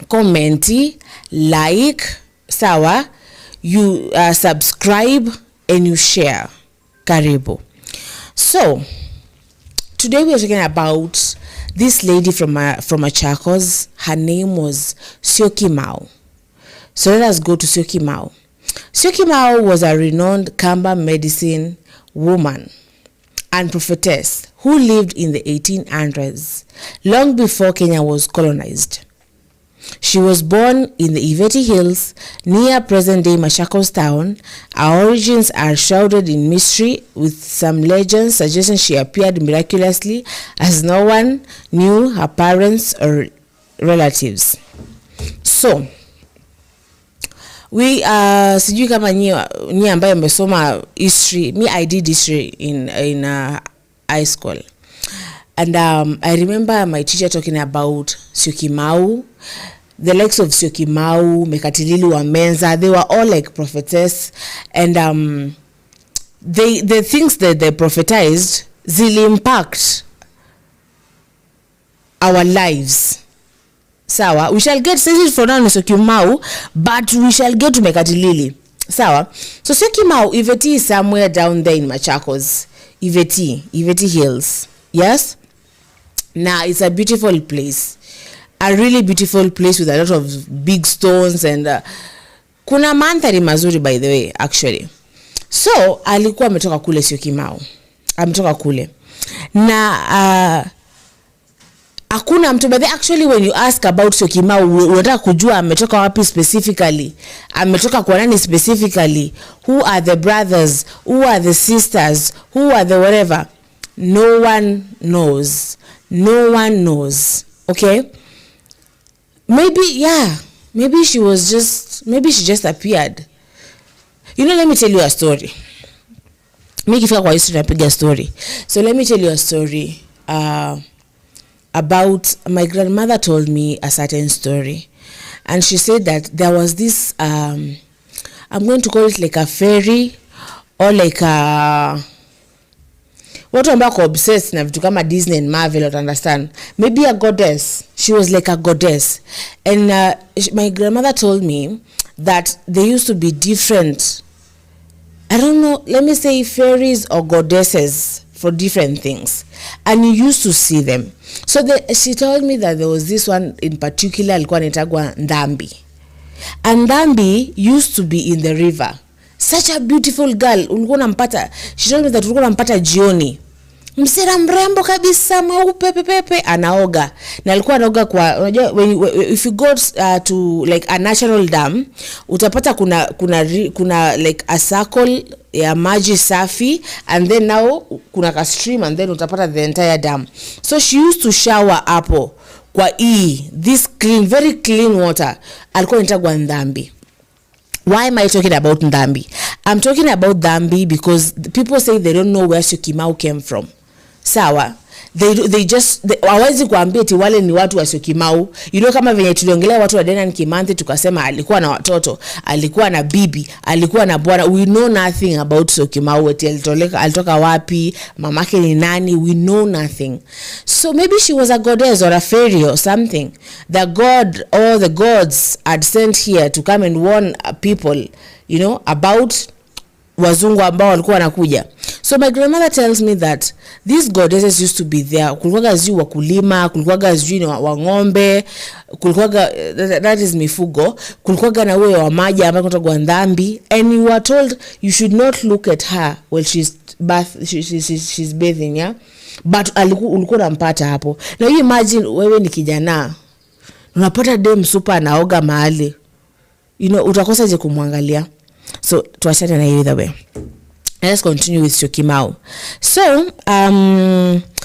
commenti, like, sawa, you subscribe and you share. Karibu. So today we are talking about this lady from Machakos. Her name was Syokimau. So let us go to Syokimau. Syokimau was a renowned Kamba medicine woman and prophetess who lived in the 1800s, long before Kenya was colonized. She was born in the Iveti Hills near present-day Machakos town. Her origins are shrouded in mystery, with some legends suggesting she appeared miraculously as no one knew her parents or relatives. So, we sijui kama nyi ambaye mmesoma history. Me, I did history in high school. And I remember my teacher talking about Syokimau, the likes of Syokimau, Mekatilili Wamenza. They were all like prophetess, and the things that they prophetized zili impact our lives. Sawa, we shall get this for now Syokimau, but we shall get to Mekatilili. Sawa. So Syokimau, Iveti is somewhere down there in Machakos. Iveti Hills. Yes? Now it's a beautiful place. A really beautiful place with a lot of big stones, and kuna mandhari mazuri, by the way, actually. So alikuwa ametoka kule Syokimau. Ametoka kule. Na Hakuna mtu. But actually when you ask about Syokimau, unataka kujua ametoka wapi specifically, ametoka kwa nani specifically, who are the brothers, who are the sisters, who are the whatever, no one knows. No one knows. Okay, maybe she just appeared. You know, let me tell you a story. Mimi kifika kwa history napiga story. So let me tell you a story about my grandmother told me a certain story, and she said that there was this I'm going to call it like a fairy or like a watu ambao obsessed na vitu kama Disney and Marvel, you understand, maybe a goddess. She was like a goddess, and my grandmother told me that there used to be different, I don't know, let me say fairies or goddesses for different things, and you used to see them. So she told me that there was this one in particular alikuwa anaitwa Ndambi, and Ndambi used to be in the river. Such a beautiful girl. Ulikuwa unampata, she told me that ulikuwa unampata jioni, msira mrembo kabisa, mweupe pepe, anaoga. Na alikuwa anaoga kwa, unajua if you go to like a natural dam, utapata kuna like a circle ya maji safi, and then now kuna ka stream, and then utapata the entire dam. So she used to shower hapo kwa this clean, very clean water. Alikuwa anaitwa Ndambi. Why am I talking about Ndambi? I'm talking about Ndambi because people say they don't know where Syokimau came from. Sawa, they just hawezi kuambia eti wale ni watu wa Syokimau. You know, kama venye tuliongelea watu wa Dedan Kimanthi tukasema alikuwa na watoto, alikuwa na bibi, alikuwa na bwana. We know nothing about Syokimau, eti alitoka wapi, mamake ni nani, we know nothing. So maybe she was a goddess or a fairy or something. The god or the gods had sent here to come and warn people, you know, about wazungu ambao walikuwa wanakuja. So my grandmother tells me that these goddesses used to be there. Kulikuwaga ziju wakulima, kulikuwaga ziju wa ng'ombe, kulikuwaga that is mifugo, kulikuwaga na wewe wa maji ambaye kutoka Ndambi, and you were told you should not look at her while she's bathing, yeah? But ulikuwa unampata hapo. Now you imagine wewe ni kijana, unapata dem super anaoga mahali, you know, utakosa je kumwangalia. So tuachane na hiyo either way. Let's continue with Syokimau. So,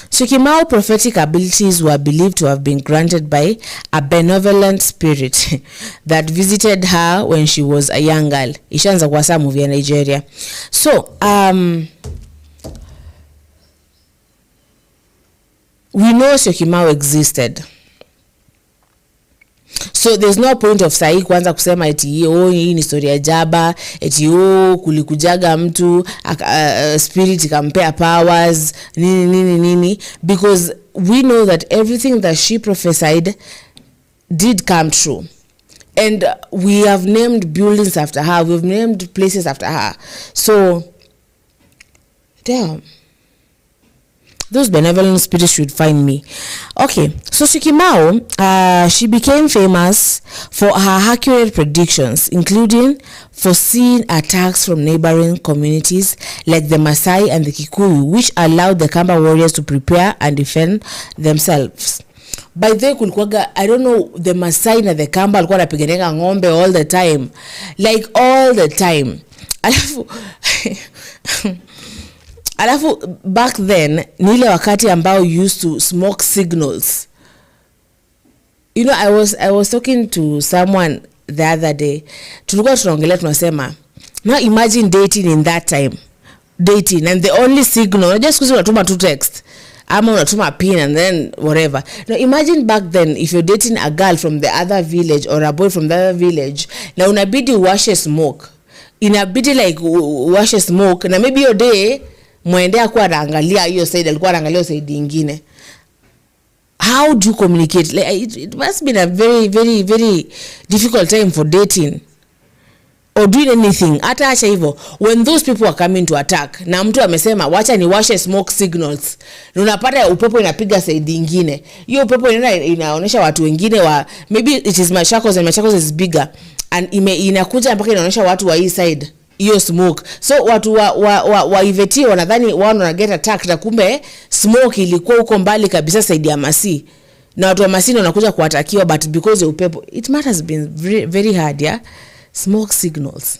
Syokimau prophetic abilities were believed to have been granted by a benevolent spirit that visited her when she was a young girl. Ishaanza kwa saa movie ya Nigeria. So, we know Syokimau existed. So there's no point of sahi kwanza kusema eti hii ni story ya jaba, eti kulikujaga mtu spirit ikampea powers nini, because we know that everything that she prophesied did come true. And we have named buildings after her, we've named places after her. So damn, those benevolent spirits should find me. Okay, so Syokimau, she became famous for her accurate predictions, including foreseeing attacks from neighboring communities like the Maasai and the Kikuyu, which allowed the Kamba warriors to prepare and defend themselves. By the way, I don't know, the Maasai na the Kamba walikuwa wanapiganega ng'ombe all the time, like all the time. Alafu back then nile wakati ambao used to smoke signals. You know, I was talking to someone the other day. Tulikuwa tunaongelea tunasema, now imagine dating in that time. Dating and the only signal, just because unatuma tu text ama unatuma pin and then whatever. Now imagine back then if you're dating a girl from the other village or a boy from the other village, na unabidi uwashe smoke. Inabidi like uwashe smoke na maybe your day muendea kwa anaangalia hiyo side, alikuwa anaangalia side nyingine. How do you communicate? Like, it must be a very, very, very difficult time for dating or doing anything. Hata acha hivyo, when those people are coming to attack na mtu amesema wacha ni washe smoke signals, unapata upepo inapiga side nyingine. Hiyo upepo inaonyesha watu wengine wa maybe it is Machakos and Machakos is bigger, and inakuja mpaka inaonyesha watu wa east side hiyo smoke. So watu wa Iveti wanadhani wao wana get attacked, na kumbe smoke ilikuwa huko mbali kabisa side ya Masi. na watu wa Masini wanakuja kuatakiwa, but because ya upepo, it might has been very, very hard. Yeah, smoke signals.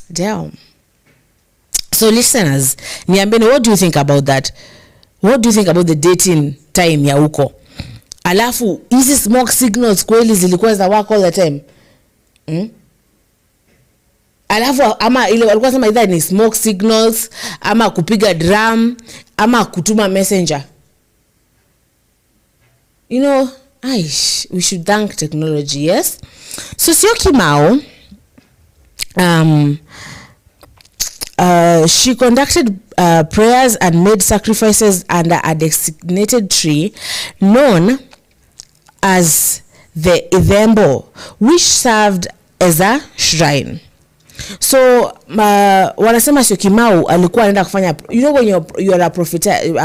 Damn. So listeners, niambeni, what do you think about that? What do you think about the dating time ya huko? Alafu hizi smoke signals kweli zilikuwa za work all the time? Alafu ama ile walikuwa sema either ni smoke signals ama kupiga drum ama kutuma messenger. You know, we should thank technology, yes? So Syokimau, she conducted prayers and made sacrifices under a designated tree known as the Ithembo, which served as a shrine. So wanasema Syokimau alikuwa anaenda kufanya, you know, when you are a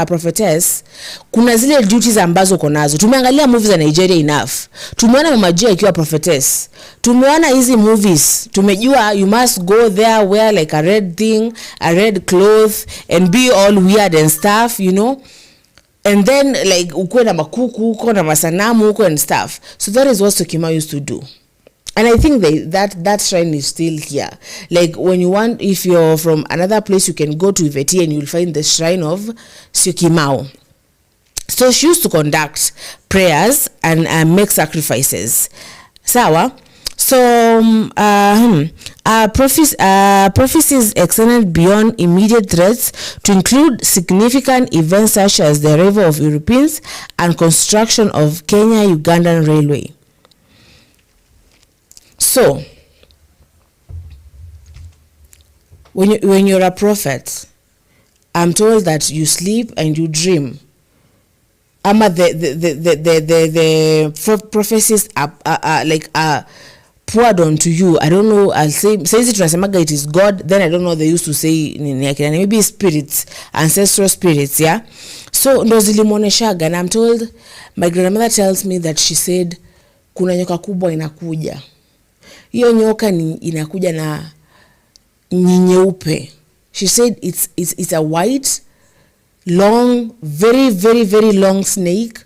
prophetess, kuna zile duties ambazo uko nazo. Tumeangalia movies za Nigeria enough. Tumeona Mama G akiwa prophetess. Tumeona hizi movies. Tumejua you must go there, wear like a red thing, a red cloth, and be all weird and stuff, you know. And then like ukwe na makuku, uko na masanamu, uko and stuff. So that is what Syokimau used to do. And I think that shrine is still here. Like when you want, if you're from another place, you can go to Iveti and you'll find the shrine of Syokimau. So she used to conduct prayers and make sacrifices. Sawa. So prophecies extended beyond immediate threats to include significant events such as the arrival of Europeans and construction of Kenya-Ugandan Railway. So, when you're a prophet, I'm told that you sleep and you dream. Ama the prophecies are poured onto you. I don't know. I'll say tunasemaga it is God. Then I don't know. They used to say maybe spirits, ancestral spirits. Yeah. So ndo zilimuoneshaga, and I'm told, my grandmother tells me that she said kuna nyoka kubwa inakuja. Hiyo nyoka inakuja na nyeupe. She said it's a white, long, very, very, very long snake,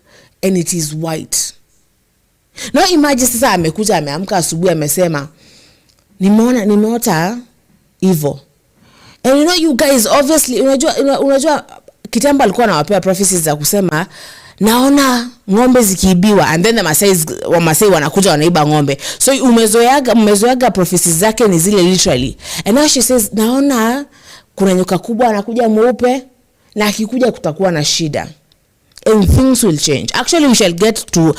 and it is white. Now imagine sasa amekuja ameamka asubuhi amesema nimeota hivyo. And you know, you guys, obviously unajua kitambo alikuwa anawapea prophecies za kusema naona ng'ombe zikiibiwa, and then the Masai wanakuja wanaiba ng'ombe. So umezoeaga prophecies zake ni zile literally. And now she says naona kuna nyoka kubwa anakuja mweupe, na akikuja kutakuwa na shida. And things will change. Actually, we shall get to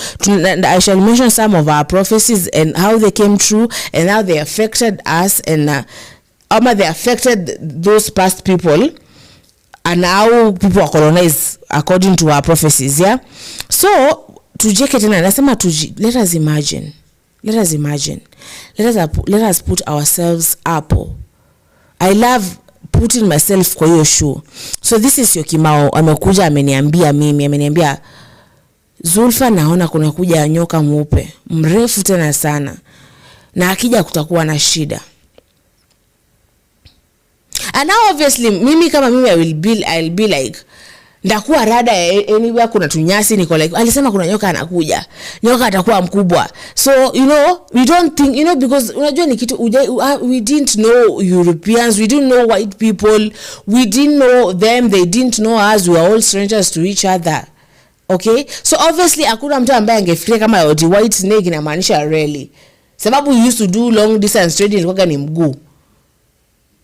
I shall mention some of our prophecies and how they came true and how they affected us, and how they affected those past people, and how people are colonized according to our prophecies. Yeah. So tujeke tena nasema let us imagine. Let us put ourselves up. I love putting myself kwa hiyo shoe. So this is Syokimau amekuja ameniambia Zulfa, naona kuna kuja nyoka mweupe mrefu tena sana, na akija kutakuwa na shida. And now obviously mimi kama mimi I'll be like ndakuwa rada anywhere kuna tunyasi, niko like alisema kuna nyoka anakuja, nyoka atakuwa mkubwa. So you know, we don't think, you know, because unajua ni kitu we didn't know Europeans, we didn't know white people, we didn't know them, they didn't know us, we were all strangers to each other. Okay, so obviously hakuna mtu ambaye angefikiria kama the white snake inamaanisha really, sababu we used to do long distance trading ilikuwa ni mguu.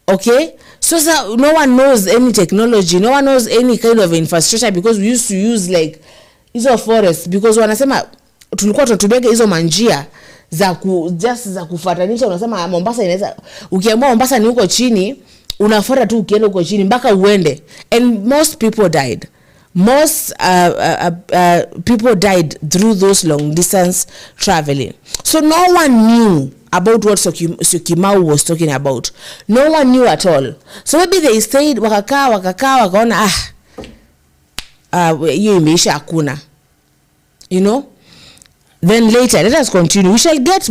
Okay, so no one knows any technology, no one knows any kind of infrastructure, because we used to use like hizo forest, because wanasema tulikuwa tunatubega hizo manjia za kufatanisha. Unasema Mombasa inaweza, ukiamua Mombasa ni huko chini, unafuata tu ukienda huko chini mpaka uende, and most people died. People died through those long distance traveling. So no one knew about what Syokimau was talking about. No one knew at all. So maybe they stayed wakakaa wakaona hiyo imeisha hakuna. You know? Then later, let us continue. We shall get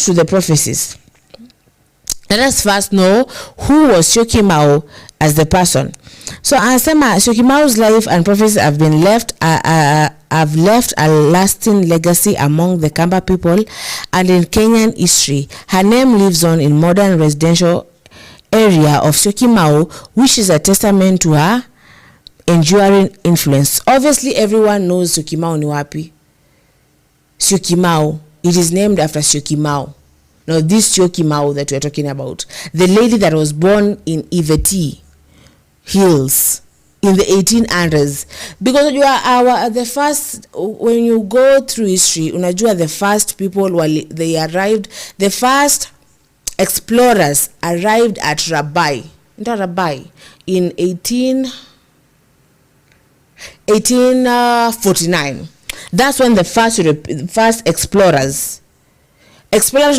to the prophecies. Let us first know who was Syokimau as the person. So anasema Syokimau's life and prophecies have been left have left a lasting legacy among the Kamba people and in Kenyan history. Her name lives on in modern residential area of Syokimau, which is a testament to her enduring influence. Obviously, everyone knows Syokimau ni wapi. Syokimau. It is named after Syokimau. Now, this Syokimau that we're talking about, the lady that was born in Iveti Hills in the 1800s, because you are the first. When you go through history, unajua the first people they arrived, the first explorers arrived at Rabai in 1849. That's when the first explorers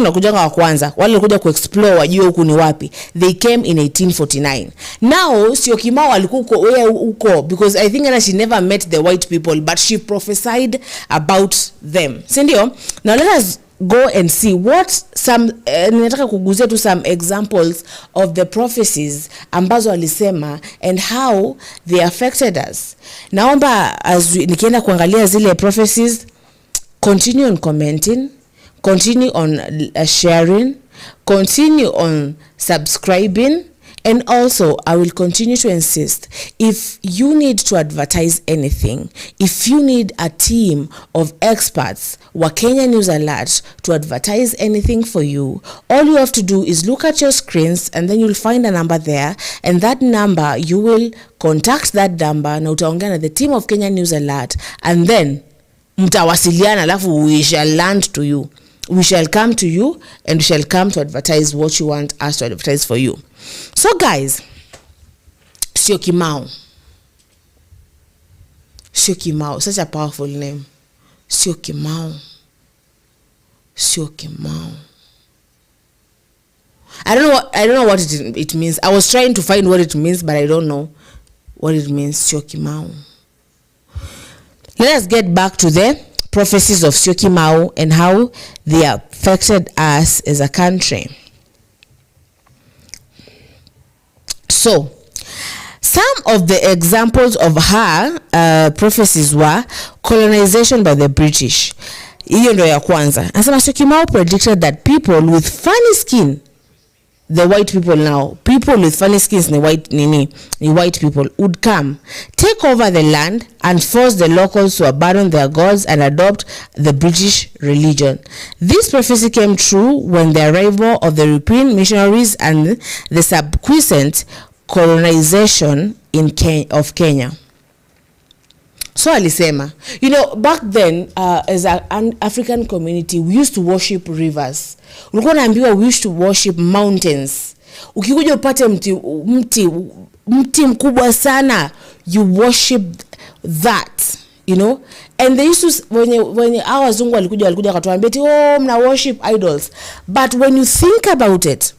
unakujanga wa kwanza wale walikuja kuexplore wajue huku ni wapi. They came in 1849. Now Syokimau alikuwa huko because I think she never met the white people, but she prophesied about them. Sindio? Now let us go and see what some ninataka kuguzia tu some examples of the prophecies ambazo alisema and how they affected us. Naomba nikienda kuangalia zile prophecies, continue on commenting, continue on sharing, continue on subscribing, and also I will continue to insist, if you need to advertise anything, if you need a team of experts wa Kenya News Alert to advertise anything for you, all you have to do is look at your screens and then you'll find a number there, and that number you will contact that number na utaongea na the team of Kenya News Alert, and then mtawasiliana alafu we shall land to you. We shall come to you and we shall come to advertise what you want us to advertise for you. So guys, Syokimau, such a powerful name. Syokimau. I don't know what it means. I was trying to find what it means, but I don't know what it means. Syokimau. Let us get back to the prophecies of Syokimau and how they affected us as a country. So, some of the examples of her prophecies were colonization by the British. Hiyo ndo ya kwanza. Anasema Syokimau predicted that people with funny skin, the white people now, people with funny skins, the white people would come, take over the land and force the locals to abandon their gods and adopt the British religion. This prophecy came true when the arrival of the European missionaries and the subsequent colonization of Kenya. So alisema, back then as an African community, we used to worship rivers. Ulikuwa naambiwa we used to worship mountains. Ukikuja upate mti mkubwa sana, you worship that, and they used to, when our wazungu walikuja wakatuambia eti mna worship idols. But when you think about it,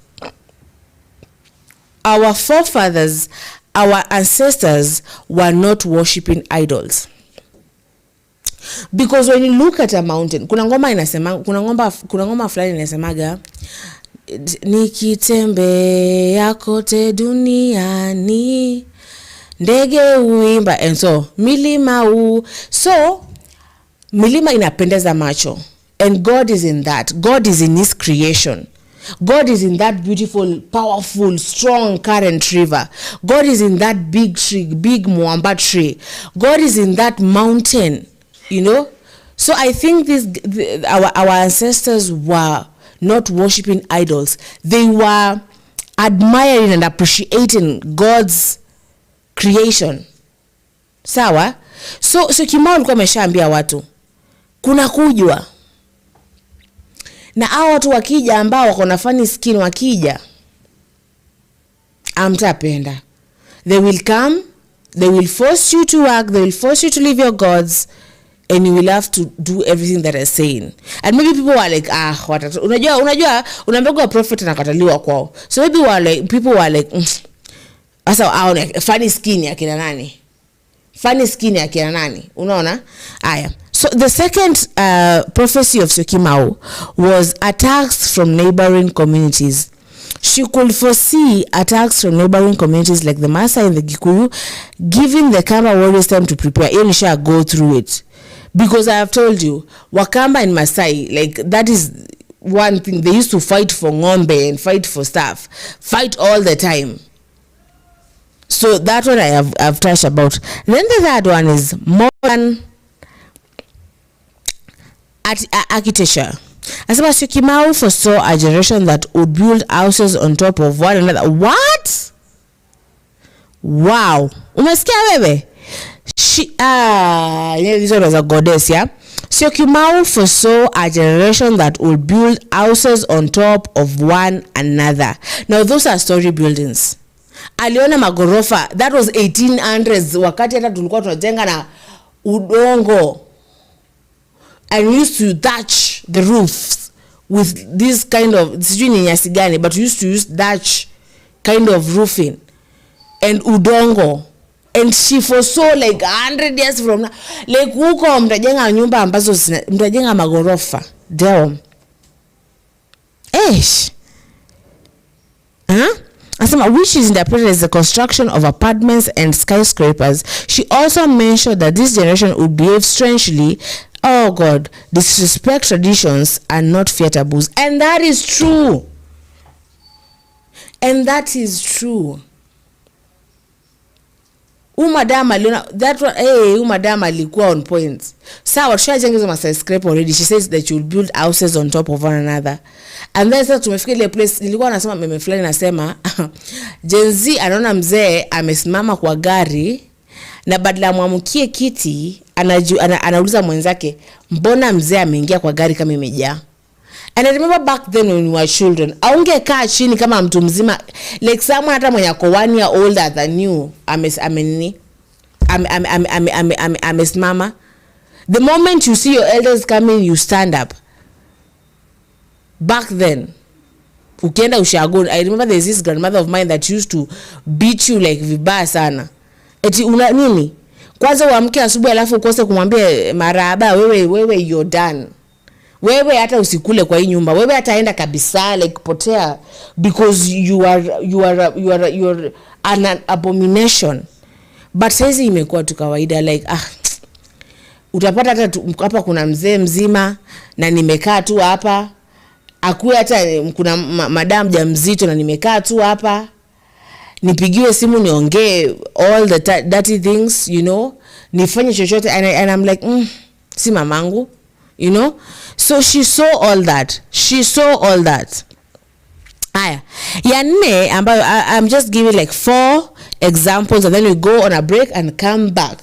our forefathers, our ancestors were not worshiping idols. Because when you look at a mountain, kuna ngoma fulani inasemaga nikitembea kote duniani ndege uimba, and so milima inapendeza macho, and God is in that. God is in his creation. God is in that beautiful, powerful, strong current river. God is in that big tree, big mwamba tree. God is in that mountain, So I think our ancestors were not worshiping idols. They were admiring and appreciating God's creation. Sawa? So Syokimau alikuwa ameshaambia watu kuna kujwa. Na hao watu wakija ambao wako na funny skin wakija, amtapenda. They will come, they will force you to work, they will force you to leave your gods, and you will have to do everything that they're saying. And maybe people were like, unajua unaambia prophet anakataliwa kwao. So maybe people were like, asa funny skin ya kina nani? Funny skin ya kina nani? Unaona? Aya. So the second prophecy of Syokimau was attacks from neighboring communities. She could foresee attacks from neighboring communities like the Maasai and the Gikuyu, giving the Kamba warriors time to prepare. Elisha go through it. Because I have told you, Wakamba and Masai, like that is one thing. They used to fight for ng'ombe and fight for stuff, fight all the time. So that one I've touched about. Then the third one is modern architecture. Asema Syokimau foresaw a generation that would build houses on top of one another. What? Wow. Umesikia wewe? This one was a goddess, yeah? Syokimau foresaw a generation that would build houses on top of one another. Now those are story buildings. Aliona magorofa, that was 1800s, wakati hata tulikuwa tunajenga na udongo, and we used to thatch the roofs with this kind of, sijui ni nyasi gani, but we used to use thatch kind of roofing and udongo. And she foresaw like 100 years from now, like huko mtajenga nyumba ambazo mtajenga magorofa. Damn. Which is interpreted as the construction of apartments and skyscrapers. She also mentioned that this generation would behave strangely, oh God, disrespect traditions and not fear taboos. And that is true. And that is true. Madam aliona that one. Madam alikuwa on point. Sawa, tushajenga hizo skyscraper already. She says that you will build houses on top of one another. And then sasa tumefika ile place, nilikuwa nasema meme fulani nasema Gen Z anaona mzee amesimama kwa gari na badala muamkie kiti anauliza mwenzake, mbona mzee ameingia kwa gari kama imejaa? And I remember back then when we were children, aungekaa chini kama mtu mzima, like someone hata mwenye ako 1 year older than you amesimama. The moment you see your elders coming, you stand up. Back then, ukienda ushago, I remember there's this grandmother of mine that used to beat you like vibaya sana. Eti una nini? Kwanza uamke asubuhi alafu ukose kumwambia marahaba, wewe you're done. Wewe hata usikule kwa hii nyumba. Wewe hataenda kabisa, like potea, because you are an abomination. But saizi imekuwa tu kawaida, like utapata hata hapa kuna mzee mzima na nimekaa tu hapa. Akuwe hata kuna madam mjamzito na nimekaa tu hapa. Nipigiwe simu niongee all the dirty things, you know. Nifanye chochote and I'm like, si mamangu, you know. So she saw all that. Aya. Ya nne ambayo I'm just giving like 4 examples and then we go on a break and come back.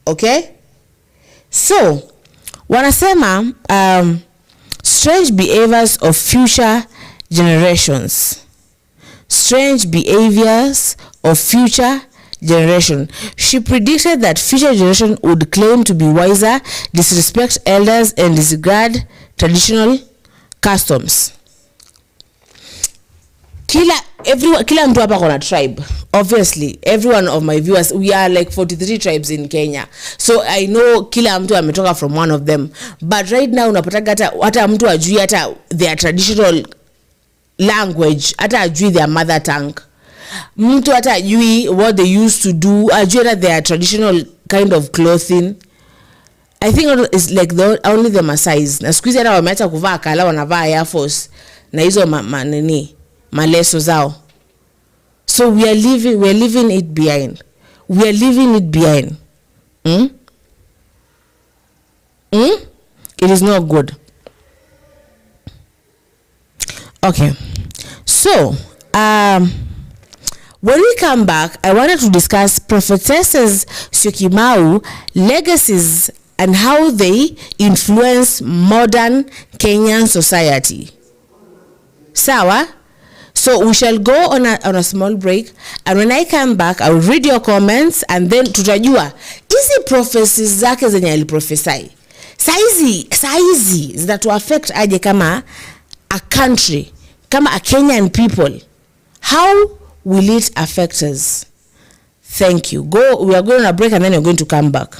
Okay? So, wanasema strange behaviors of future generations. Strange behaviors of future generation. She predicted that future generation would claim to be wiser, disrespect elders and disregard traditional customs. Kila mtu hapa kuna tribe. Obviously, every one of my viewers, we are like 43 tribes in Kenya. So I know kila mtu ametoka from one of them. But right now unapata hata mtu ajui hata their traditional language, hata ajui their mother tongue. Mtu hata ajui what they used to do, ajui hata their traditional kind of clothing. I think it's like only the Masais. Na siku hizi hata wameacha kuvaa kala, wanavaa Air Force na hizo maleso zao. So we are leaving it behind. It is not good. Okay. So, when we come back, I wanted to discuss Prophetess Syokimau legacies and how they influence modern Kenyan society. Sawa? So we shall go on a small break, and when I come back I will read your comments and then tutajua hizi prophecies zake zenye aliprophesy saizi zitatu affect aje kama a country, kama a Kenyan people. How will it affect us? Thank you. We are going on a break and then you're going to come back.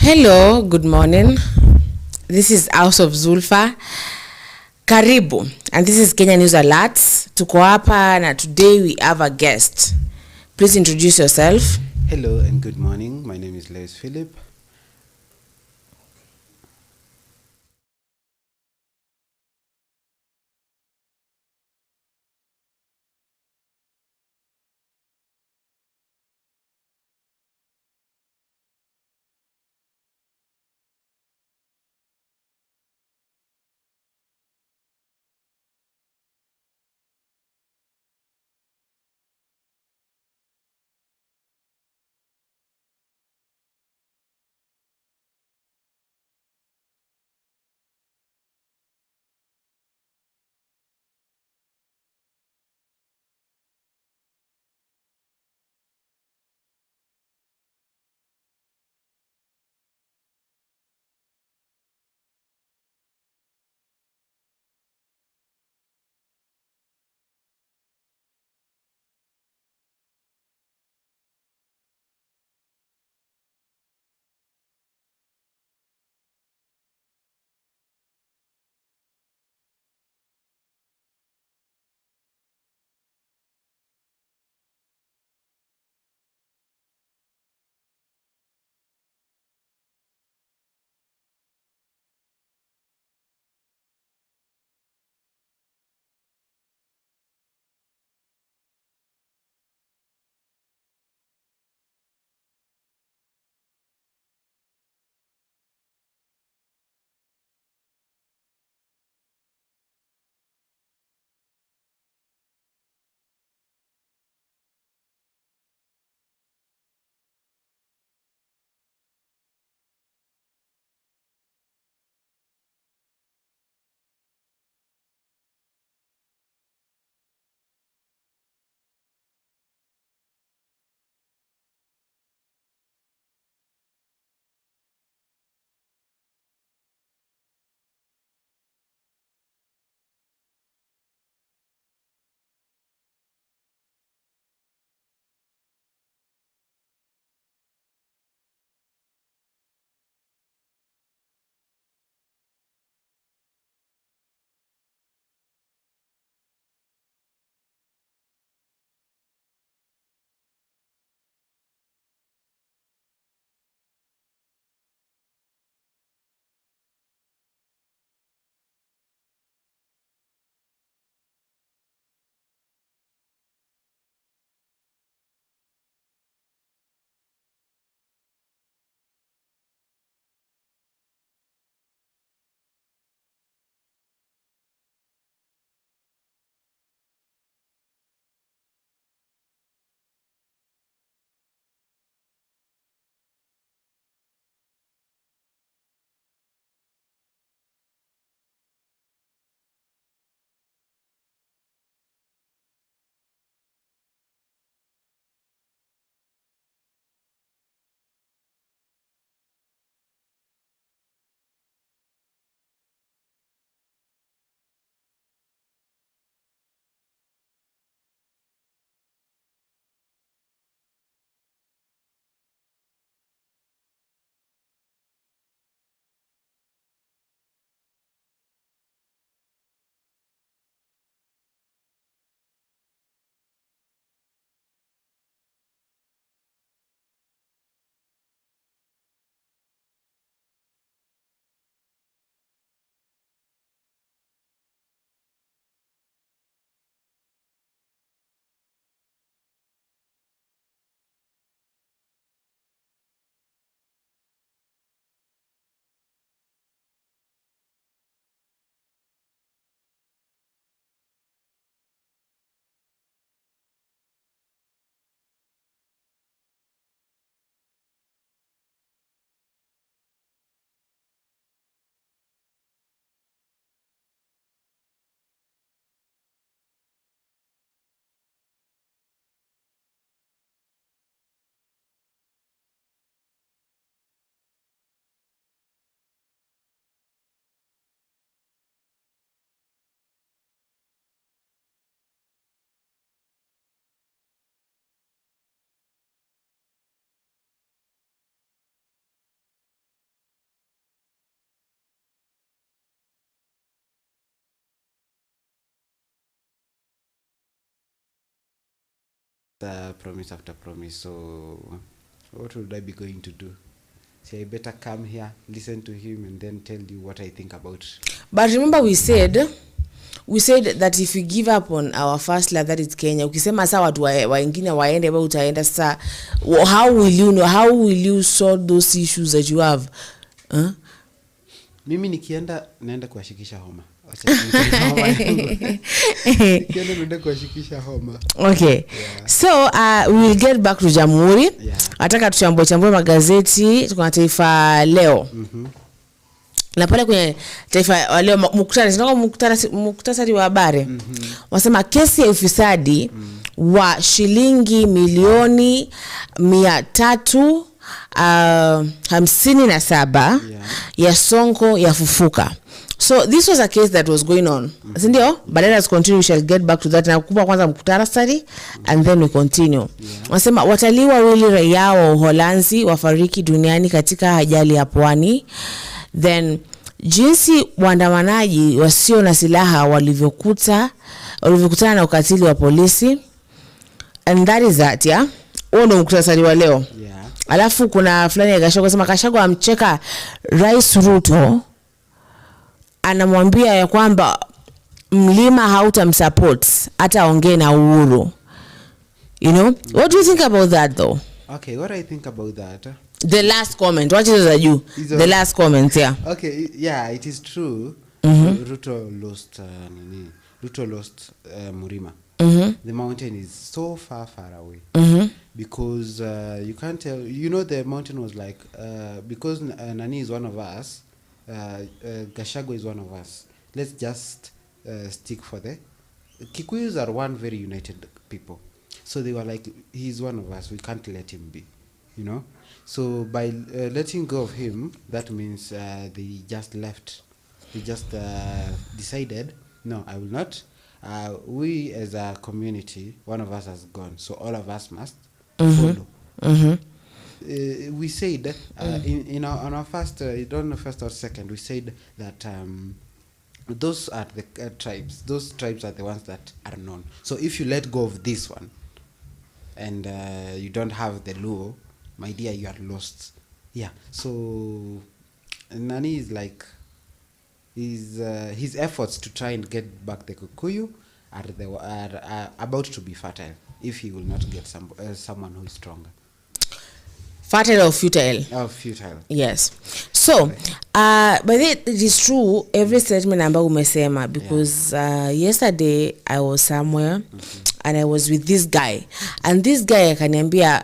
Hello, good morning. This is House of Zulfa. Karibu. And this is Kenya News Alerts. Tuko hapa na today we have a guest. Please introduce yourself. Hello and good morning. My name is Les Philip. promise after promise. So what would I be going to do? See, I better come here, listen to him, and then tell you what I think about. But remember we said that if we give up on our first love, that is Kenya, ukisema saa watu wengine waende wewe utaenda sasa, how will you solve those issues that you have? Mimi nikienda naenda kuwashikisha homa. Nikienda naenda kuwashikisha homa. Okay. Yeah. So we will get back to Jamhuri. Yeah. Nataka tuchambue magazeti kwa Taifa Leo. Na pale kwenye Taifa Leo muktasari wa habari. Wasema kesi ya ufisadi wa shilingi milioni 357 ya Sonko ya fufuka. So this was a case that was going on. Sindio? But let us continue, we shall get back to that. Na kupa kwanza muktasari and then we continue. Wasema watalii wawili raia wa Uholanzi wafariki duniani katika ajali ya pwani. Then jinsi waandamanaji wasio na silaha walivyokutana na ukatili wa polisi. And that is that, yeah. Ndo muktasari wa leo. Yeah. Alafu kuna fulani ya Gachagua sema Gachagua amcheka Rais Ruto, anamwambia ya kwamba mlima hautamsupport hata ongee na Uhuru. You know? What do you think about that though? Okay, what I think about that? The last comment. What is you? The last comment, yeah. Okay, yeah, it is true. Ruto lost Murima. The mountain is so far away. Because you can't tell, you know, the mountain was like because Nani is one of us, Gachagua is one of us. Let's just stick for the Kikuyus are one very united people. So they were like, he's one of us, we can't let him be, you know. So by letting go of him, that means they just left. They just decided, no, I will not. We as a community, one of us has gone, so all of us must follow. We said in our first, I don't know, first or second, we said that those are the tribes. Those tribes are the ones that are known. So if you let go of this one, and you don't have the Luo, my dear, you are lost. Yeah. So Nani is like, his efforts to try and get back the Kikuyu are about to be fertile if he will not get someone who is stronger. Fertile or futile? Oh, futile. Yes. So, but it is true, every statement ambayo umesema, because yesterday I was somewhere and I was with this guy. And this guy akaniambia,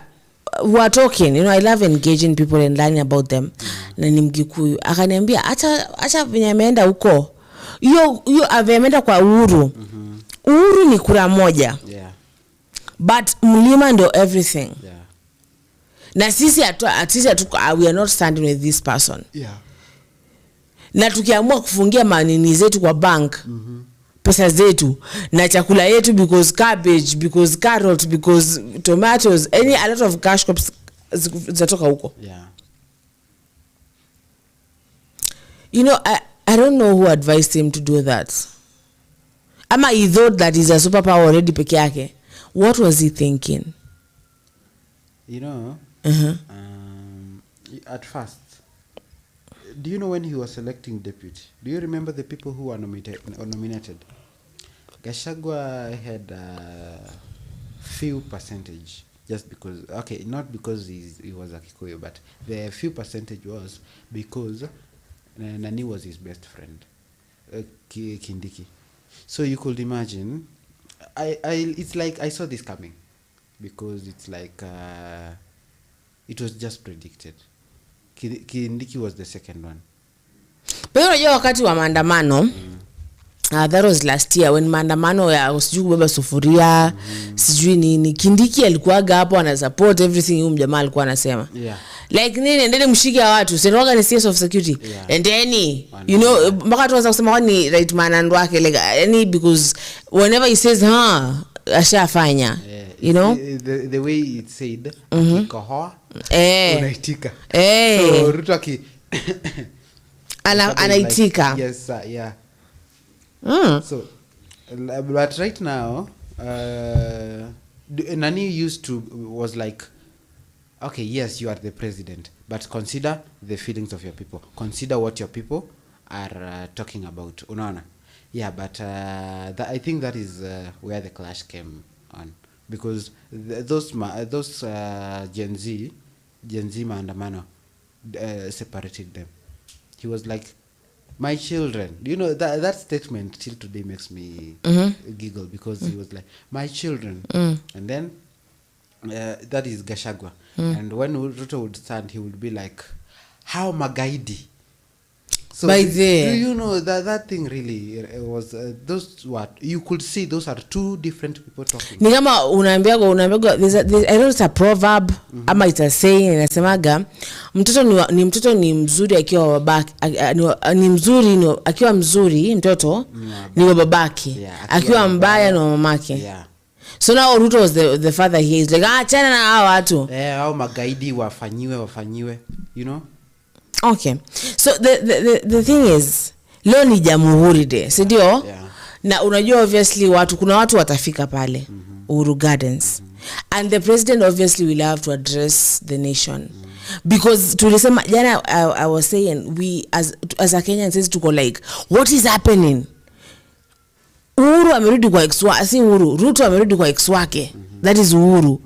we were talking, you know, I love engaging people and learning about them. Na ni Mgikuyu. Akaniambia, acha venye ameenda huko. Yo ameenda kwa Uhuru. Uhuru ni kura moja. Yeah. But mlima ndio everything. Yeah. Na sisi we are not standing with this person. Yeah. Na tukiamua kufungia manini zetu kwa bank, pesa zetu na chakula yetu, because cabbage, because carrot, because tomatoes, a lot of cash crops zatoka huko. Yeah. You know, I don't know who advised him to do that. Ama he thought that he's a superpower already peke yake. What was he thinking? You know, at first, do you know when he was selecting deputy? Do you remember the people who were nominated? Gachagua had a few percentage, just because, okay, not because he was a Kikuyu, but the few percentage was because Nani was his best friend, Kindiki. So you could imagine, it's like I saw this coming, because it's like it was just predicted. Kindiki was the second one. Pero unajua wakati wa maandamano, that was last year when maandamano ya sijui kubeba sufuria, sijui nini, Kindiki alikuwaga hapo ana support everything huyu mjamaa alikuwa anasema. Yeah. Like nini endeni mshike watu, sinaoga ni CS of security. Yeah. Endeni, you know, mpaka tuanza kusema wani right man and wake, like any, because whenever he says ashafanya. Yeah. You know? The way it said, akikohoa, unaitika. So Ruto aki anaitika. Like, yes, yeah. So, but right now, Nani was like, okay, yes, you are the president, but consider the feelings of your people. Consider what your people are talking about. Unaona? Yeah, but I think that is where the clash came on, because those Gen Z maandamano separated them. He was like, my children, that statement till today makes me giggle, because he was like, my children, and then that is Gashagwa, and when Ruto would stand, he would be like, how magaidi. So do you know that thing really was those what you could see, those are two different people talking. Ni kama unaambia I know it's a proverb ama it's a saying, inasemaga mtoto ni mzuri akiwa babake, ni mzuri akiwa mzuri mtoto ni wa babake, akiwa mbaya ni wa mamake. So now Ruto was the father here. He's like, achana na hao watu. Hao magaidi wafanyiwe, Okay. So the thing is, leo ni Jamhuri Day, si ndio? Na unajua obviously kuna watu watafika pale Uhuru Gardens. And the president obviously will have to address the nation. Because tulisema jana, I was saying, we as a Kenyan says tuko like, what is happening? Uhuru amerudi kwa ex wake, si Uhuru, Ruto amerudi kwa ex wake. That is Uhuru.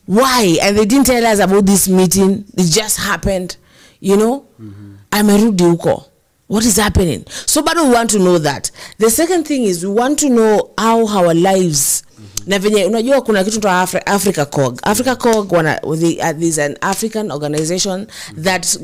Why? And they didn't tell us about this meeting. It just happened. Amerudi huko. What is happening? So but we want to know that. The second thing is we want to know how our lives. Na venye unajua kuna kitu tunaitwa Africa COG. Africa COG there's an African organization that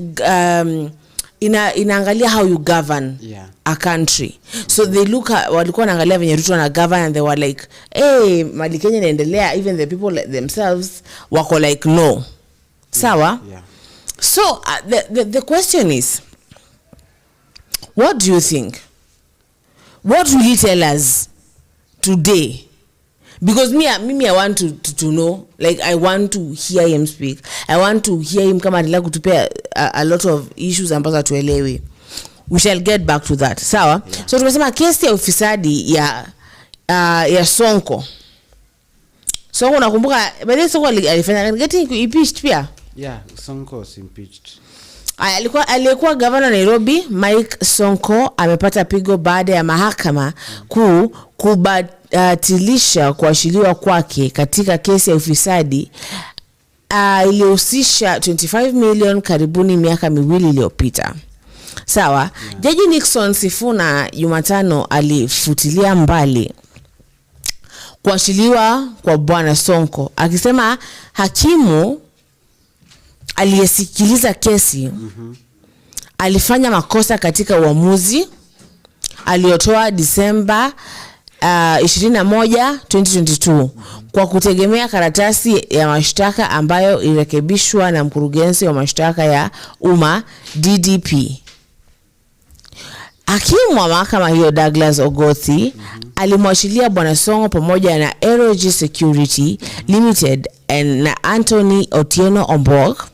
inaangalia how you govern a country. So they walikuwa wanaangalia venye Ruto na govern, and they were like, hey, Mali Kenya inaendelea. Even the people themselves wako like, no. Sawa? So the question is, what do you think? What will he tell us today? Because me I want to know, like I want to hear him speak. I want to hear him kama anataka kutupea a lot of issues ambazo tuelewi. We shall get back to that. Sawa? So tumesema kesi ya ufisadi ya Sonko. Sonko nakumbuka, baadaye Sonko alifanya getting impeached pia. Yeah, Sonko was impeached. Aliyekuwa governor Nairobi Mike Sonko amepata pigo baada ya mahakama kuu kubatilisha kuachiliwa kwake katika kesi ya ufisadi iliyohusisha 25 million karibuni miaka miwili iliyopita. Sawa? Jaji Nixon Sifuna Jumatano alifutilia mbali kuachiliwa kwa bwana Sonko, akisema hakimu aliyesikiliza kesi alifanya makosa katika uamuzi aliotoa Disemba 21, 2022 kwa kutegemea karatasi ya mashtaka ambayo irekebishwa na mkurugenzi wa mashtaka ya umma DDP. Hakimu wa mahakama hiyo Douglas Ogothi alimwachilia bwana Sonko pamoja na ROG Security Limited na Anthony Otieno Ombok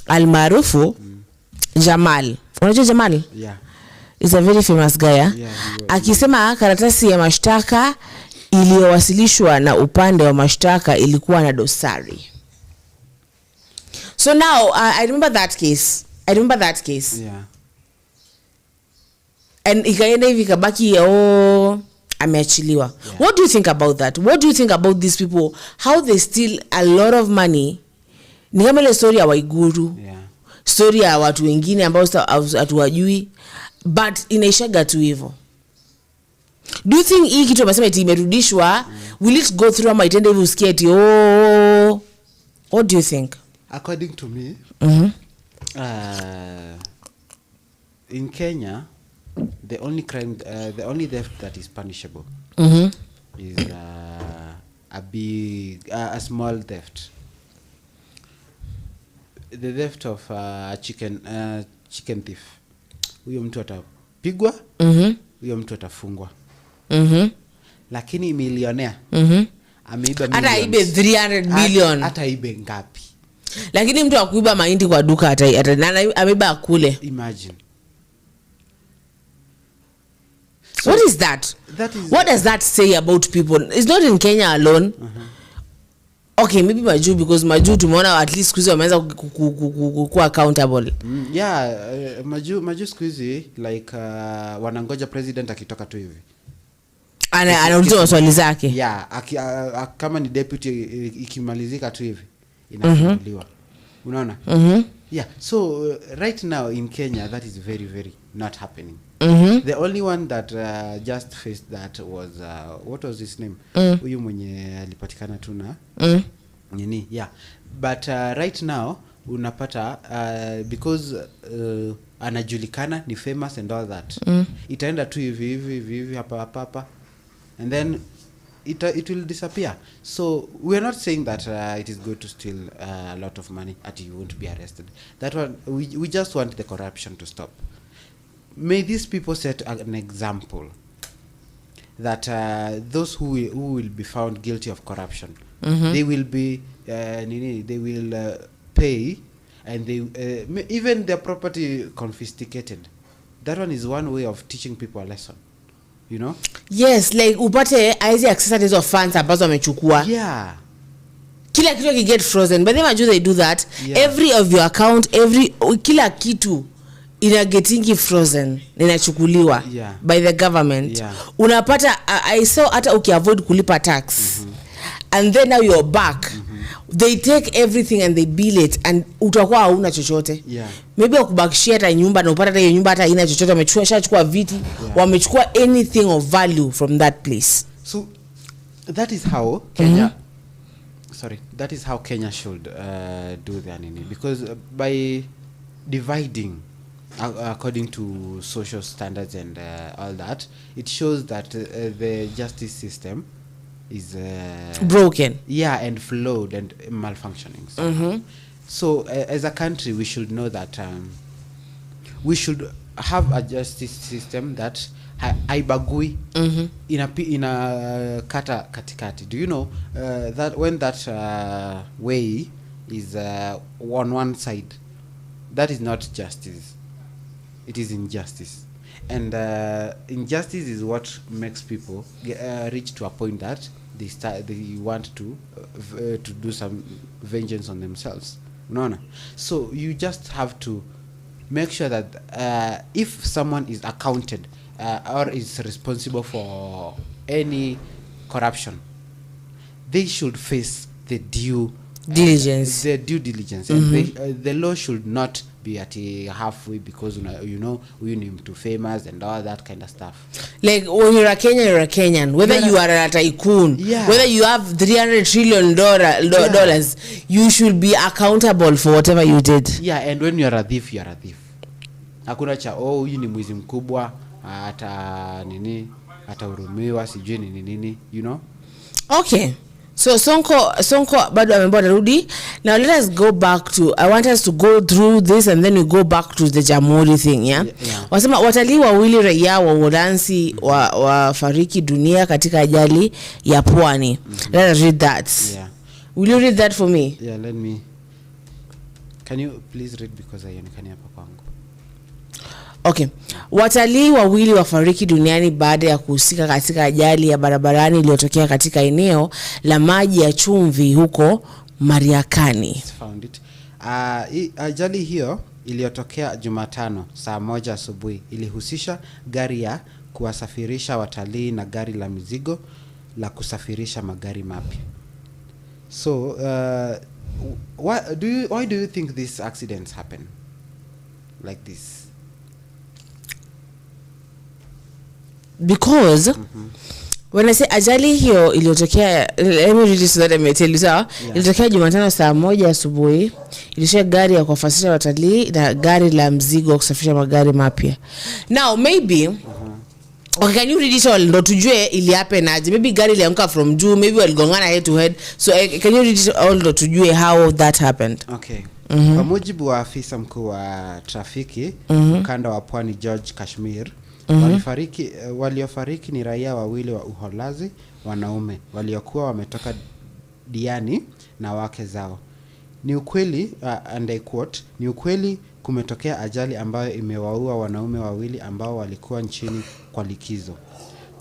almaarufu Jamal. Unajua Jamal? Yeah. Is a very famous guy. Akisema karatasi ya mashtaka iliyowasilishwa na upande wa mashtaka ilikuwa na dosari. So now I remember that case. Yeah. And ikaenda hivi kabaki ameachiliwa. Yeah. What do you think about that? What do you think about these people? How they steal a lot of money? Ni kama ile story ya Waiguru. Yeah. Story ya watu wengine ambao hatuwajui, but inaishaga tu hivyo. Do you think hii kitu amesema imerudishwa, will it go through ama itende hivi usikie eti what do you think? According to me, in Kenya, the only theft that is punishable is a small theft. The theft of chicken thief. Huyo mtu atapigwa, huyo mtu atafungwa. Lakini millionaire ameiba millions. Hata ibe 300 billion. Hata ibe ngapi? Lakini mtu akuiba mahindi kwa duka hata ameiba kule. Imagine. So what is that? What does that say about people? It's not in Kenya alone. Okay, maybe Maju, because Maju tumeona at least squeeze wameanza kuwa accountable. Yeah, Maju squeeze like wanangoja president akitoka tu hivi. Anauliza maswali zake. Yeah, kama ni deputy ikimalizika tu hivi inafunguliwa. Unaona? Yeah, so right now in Kenya that is very very not happening. The only one that just faced that was what was his name? Huyu mwenye alipatikana tu na nini? Yeah. But right now unapata because anajulikana, ni famous and all that. Itaenda tu hivi hapa and then it will disappear. So we are not saying that it is good to steal a lot of money and you won't be arrested. That one we just want the corruption to stop. May these people set an example that those who will be found guilty of corruption, they will be they will pay, and they even their property confiscated. That one is one way of teaching people a lesson, you know. Yes, like upate hizi accessories of funds ambazo wamechukua. Yeah, kila kitu ki get frozen, but they do that. Yeah. Every of your account, kila kitu ina getting frozen, inachukuliwa by the government. Yeah. Unapata I saw hata ukiavoid kulipa tax and then now you're back. They take everything and they bill it and utakuwa hauna chochote. Yeah. Maybe wakubakishia hata nyumba na upata hata hiyo nyumba hata haina chochote, wamechukua viti, wamechukua anything of value from that place. So that is how Kenya that is how Kenya should do their nini, because by dividing according to social standards and all that, it shows that the justice system is broken, and flawed and malfunctioning. So as a country we should know that we should have a justice system that haibagui ina kata katikati. Do you know that when that way is on one side, that is not justice, it is injustice. And injustice is what makes people reach to a point that they want to do some vengeance on themselves. No. So you just have to make sure that if someone is accounted or is responsible for any corruption, they should face the due diligence. And the law should not be at halfway because you know we need to famous and all that kind of stuff. Like when you're a Kenyan, you're a Kenyan. Whether you are a tycoon, whether you have $300 trillion dollars, you should be accountable for whatever you did. Yeah, and when you're a thief, you're a thief. Hakuna cha huyu ni mwizi mkubwa hata nini hata urumiwa sijui nini, you know. Okay. So Sonko bado amemba narudi. Now let us go back to, I want us to go through this and then we go back to the Jamhuri thing, yeah? Wasema watalii wawili raia wa Uholanzi wa fariki dunia katika ajali ya pwani. Let us read that. Yeah. Will you read that for me? Yeah, let me. Can you please read because haionekani hapa kwangu. Okay. Watalii wawili wafariki duniani baada ya kuhusika katika ajali ya barabarani iliyotokea katika eneo la maji ya chumvi huko Mariakani. Found it. Ajali hiyo iliyotokea Jumatano saa 1 asubuhi ilihusisha gari ya kuwasafirisha watalii na gari la mizigo la kusafirisha magari mapya. So why do you think these accidents happen like this? Because when I say ajali hiyo iliyotokea, let me read this so that I may tell you. So ilitokea Jumatano saa 1 asubuhi, ilishia gari ya kuwasafirisha watalii na gari la mzigo kusafirisha magari mapya. Now maybe okay, can you read it all ndo tujue ili happen aje? Maybe gari ilianguka from juu, maybe waligongana head to head. So can you read it all ndo tujue how that happened? Okay. Kwa mujibu wa afisa mkuu wa trafiki ukanda wa Pwani George Kashmir, waliofariki ni raia wawili wa Uholanzi, wanaume waliokuwa wametoka Diani na wake zao. Ni ukweli, and I quote, ni ukweli kumetokea ajali ambayo imewaua wanaume wawili ambao walikuwa nchini kwa likizo.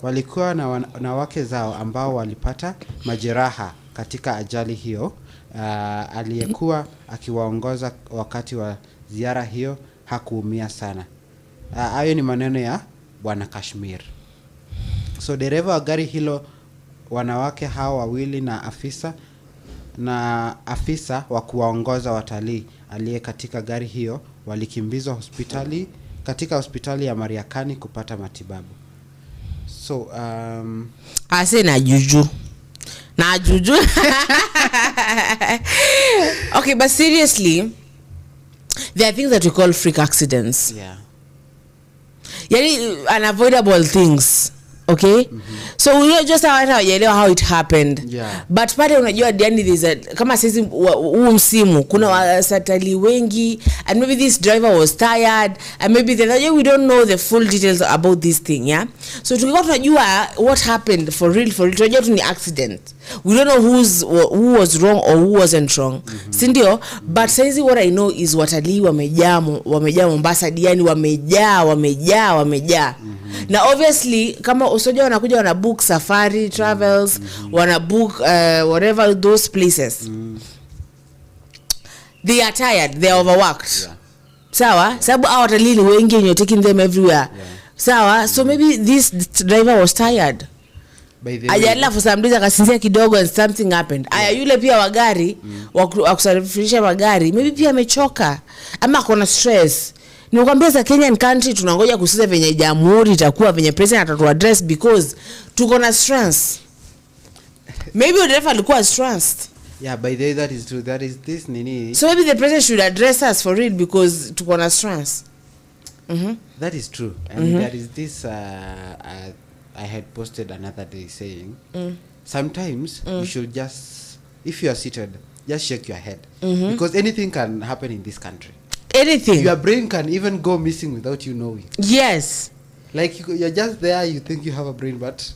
Walikuwa na wake zao ambao walipata majeraha katika ajali hiyo. Aliyekuwa akiwaongoza wakati wa ziara hiyo hakuumia sana. Hayo ni maneno ya Bwana Kashmir. So dereva wa gari hilo, wanawake hao wawili na afisa wa kuwaongoza watalii aliye katika gari hiyo walikimbizwa katika hospitali ya Mariakani kupata matibabu. So ase na juju okay, but seriously, there are things that we call freak accidents. Yeah. Yani unavoidable things. Okay? So we know just how it happened. Yeah. But pale unajua yani there's a kama sisi huu msimu kuna wasatali wengi, and maybe this driver was tired, and maybe we don't know the full details about this thing, yeah? So tukikuwa tunajua what happened for real tunajua tu ni accident. We don't know who was wrong or who wasn't wrong. Sindio? But saizi what I know is watalii wamejaa Mombasa, yani wamejaa. Na obviously kama usoja wanakuja wana book safari travels, wana book whatever those places. They are tired, they are overworked. Yeah. Sawa? Sababu hao watalii wengi and you're taking them everywhere. Yeah. Sawa? So maybe this driver was tired. Ajala for some reason akasinzia kidogo and something happened. Aya yule pia wa gari wa kusafirisha magari maybe pia amechoka ama kuna stress. Nikwambia za Kenyan country tunangoja kusikiza venye jamhuri itakuwa venye president atatu address because tuko na stress. Maybe the driver alikuwa stressed. Yeah, by the way, that is true. That is this nini. So maybe the president should address us for it because tuko na stress. That is true. And there is this I had posted another day saying sometimes you should just, if you are seated, just shake your head because anything can happen in this country. Anything. Your brain can even go missing without you knowing. Yes. Like you're just there, you think you have a brain, but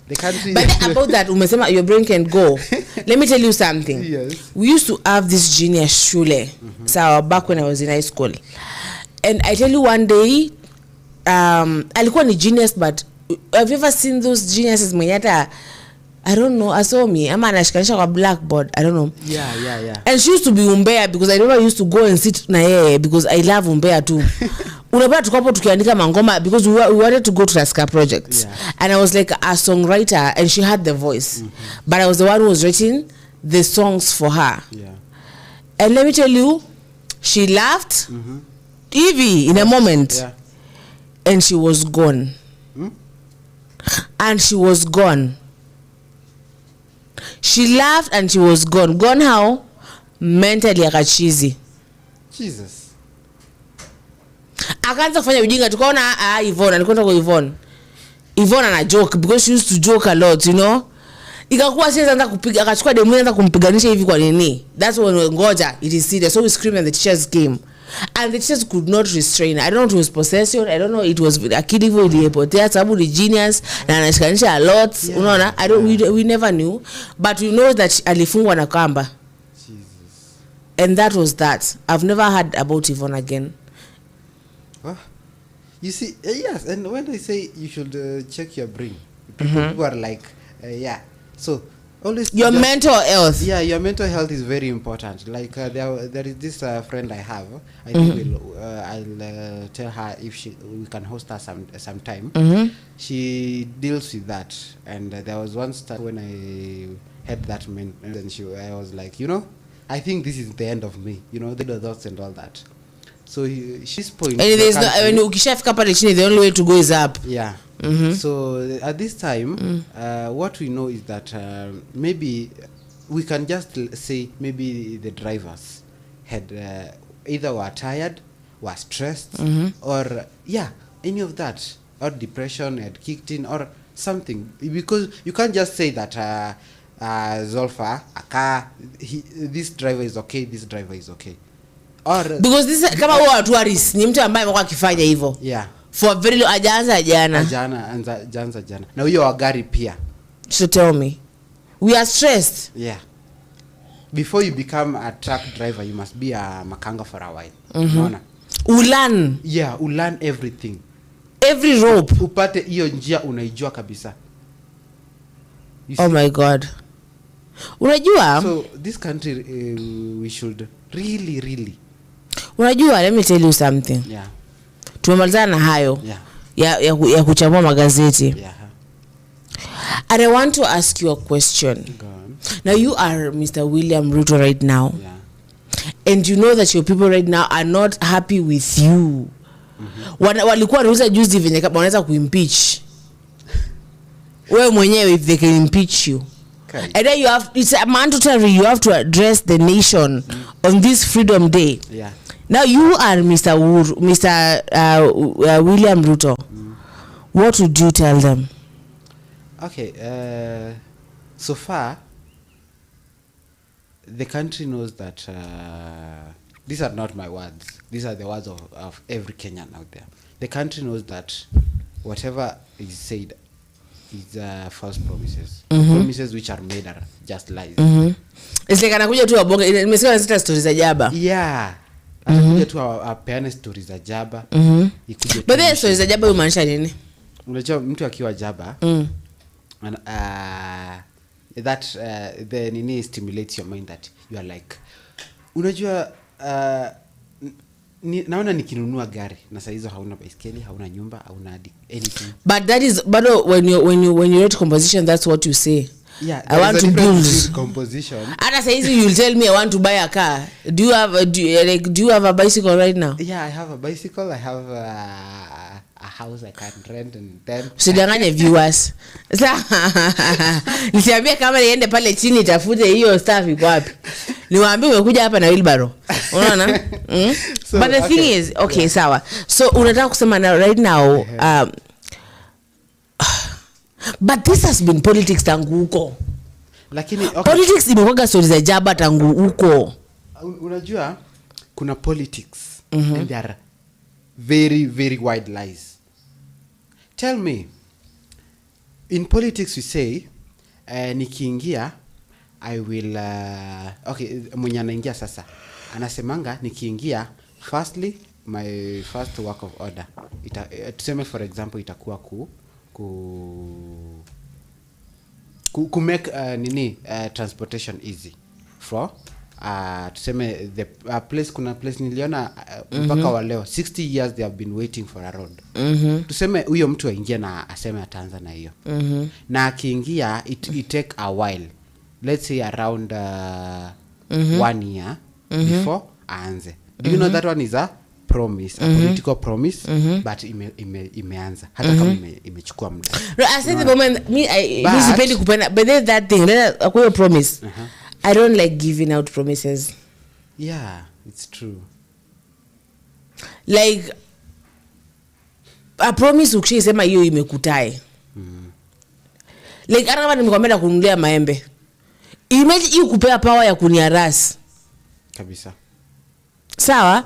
the country. But about that, umesema your brain can go. Let me tell you something. Yes. We used to have this genius shule. So back when I was in high school, and I tell you one day, alikuwa ni genius, but have you ever seen those geniuses mwenye hata I don't know, asomi ama anashikanisha kwa blackboard, I don't know. Yeah. And she used to be umbea because I never used to go and sit na yeye because I love umbea too. Unapata tukapo tukiandika mangoma because we wanted to go to Taska project. Yeah. And I was like a songwriter and she had the voice. But I was the one who was writing the songs for her. Yeah. And let me tell you, she laughed Evie in a moment. Yeah. And she was gone. And she was gone. She laughed and she was gone. Gone how? Mentally akachizi. Jesus. Akaanza kufanya ujinga, tukaona Yvonne, alikwenda kwa Yvonne. Yvonne ana joke because she used to joke a lot, you know. Ikakuwa sasa anaanza kupiga, akachukua demu anaanza kumpiganisha hivi kwa nini? That's when we ngoja, it is serious. So we screamed and the teachers came. And the teachers could not restrain. I don't know if it was possession, I don't know, it was akili hivyo ilipotea sababu ni genius na anashikanisha a lot. Unaona? We never knew, but we know that alifungwa na kamba. Jesus. And that was that. I've never heard about Yvonne again. You see, yes, and when I say you should check your brain, people are like, yeah. So always your mental health. Yeah, your mental health is very important. Like there is this friend I have. I think I'll tell her if we can host her sometime. She deals with that, and there was one time when I had that and I was like, you know, I think this is the end of me. You know, the thoughts and all that. So she's pointing. And there's no, when ukishafika pale chini, the only way to go is up. Yeah. So at this time, what we know is that maybe we can just say maybe the drivers had either were tired, were stressed, or any of that, or depression had kicked in, or something. Because you can't just say that Zolfa, this driver is okay, this driver is okay. Or because this kama huwa tourist ni mtu ambaye amekuwa akifanya hivyo. Yeah. For very long, ajanza jana. Na huyo wa gari pia. So tell me, we are stressed. Yeah. Before you become a truck driver, you must be a makanga for a while. Unaona? Ulan. Yeah, ulan everything. Every rope. Upate hiyo njia unaijua kabisa. Oh my God. Unajua? So this country we should really. Unajua, let me tell you something. Yeah. Tumemalizana na hayo. Yeah. Ya kuchambua magazeti. Yeah. And I want to ask you a question. Go on. Now you are Mr. William Ruto right now. Yeah. And you know that your people right now are not happy with you. Walikuwa wanauza juzi venye kama wanaweza kuimpeach. Wewe mwenyewe if they can impeach you. Okay. And then it's mandatory you have to address the nation on this Freedom Day. Yeah. Now you are Mr. William Ruto. What would you tell them? Okay, so far the country knows that these are not my words. These are the words of every Kenyan out there. The country knows that whatever is said is false promises. Promises which are made are just lies. It's like anakuja tu abonge. Nimesikia anasema stories za jaba. Yeah. Anakuja tu apeane stories za jaba. Ikuje. But the stories za jaba humaanisha nini? Unajua mtu akiwa jaba and that the nini stimulates your mind that you are like unajua naona nikinunua gari na saa hizo hauna baiskeli, hauna nyumba, hauna anything. But that is but when you write composition, that's what you say. Yeah, I want to build composition. Ana says you'll tell me I want to buy a car. Do you have a bicycle right now? Yeah, I have a bicycle. I have a house I can rent and then Usidanganye viewers. Nisiambia kama niende pale chini tafute hiyo stuff iko wapi. Niwaambie umekuja hapa na wheelbarrow. Unaona? So, but the thing is, okay, yeah. Sawa. So unataka kusema na right now but this has been politics tangu huko. Lakini okay. Politics imekuwa stories za jaba tangu huko. Unajua kuna politics and there are very wide lies. Tell me, in politics we say nikiingia I will okay, mwenye anaingia sasa anasemanga nikiingia, firstly my first work of order tuseme for example itakuwa ku make transportation easy for tuseme the place, kuna place niliona mpaka wa leo 60 years they have been waiting for a road. Tuseme huyo mtu aingie na aseme ataanza na hiyo. Na akiingia it take a while, let's say around 1 year before aanze. Do you know that one is a promise, a political promise, but imeanza hata kama imechukua muda. I said the moment me sipendi kupenda, but there's that thing akuyo promise. I don't like giving out promises. Yeah, it's true. Like a promise ukisema hiyo imekutae. Like hata kama nimekwambia kununulia maembe, imagine hiyo kupea power ya kuniaras kabisa. Sawa? Yeah.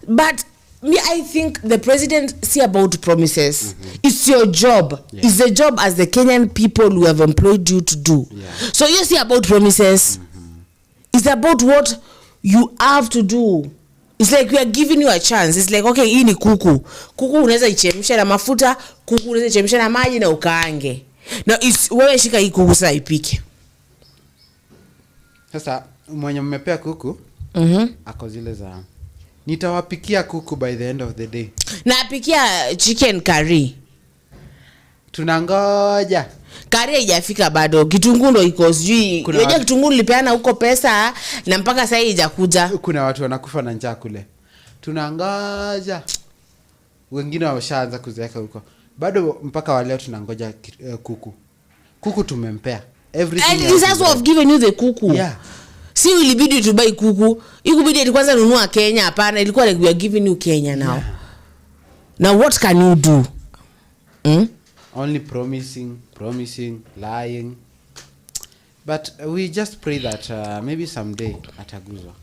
But me, I think the president see about promises. It's your job. Yeah. It's the job as the Kenyan people who have employed you to do. Yeah. So you see about promises. It's about what you have to do. It's like we are giving you a chance. It's like, okay, hii ni kuku. Kuku unaweza ichemsha na mafuta, kuku unaweza ichemsha na maji na ukaange. Now wewe shika hii kuku sasa ipike. Sasa mwenye mmepea kuku, ako zile za nitawapikia kuku by the end of the day. Na apikia chicken curry. Tunangoja. Curry haijafika bado. Kitunguu ndo iko sijui. Unajua kitunguu nilipeana huko pesa na mpaka sasa haijakuja. Kuna watu wanakufa na njaa kule. Tunangoja. Wengine wameshaanza kuzeeka huko. Bado mpaka wa leo tunangoja kuku. Kuku tumempea. Everything. And this has of given you the kuku. Yeah. Si ilibidi to buy kuku. Ikubidi kwanza nunua Kenya, hapana, ilikuwa like we are giving you Kenya now. Yeah. Now what can you do? Only promising, lying. But we just pray that maybe someday ataguzwa.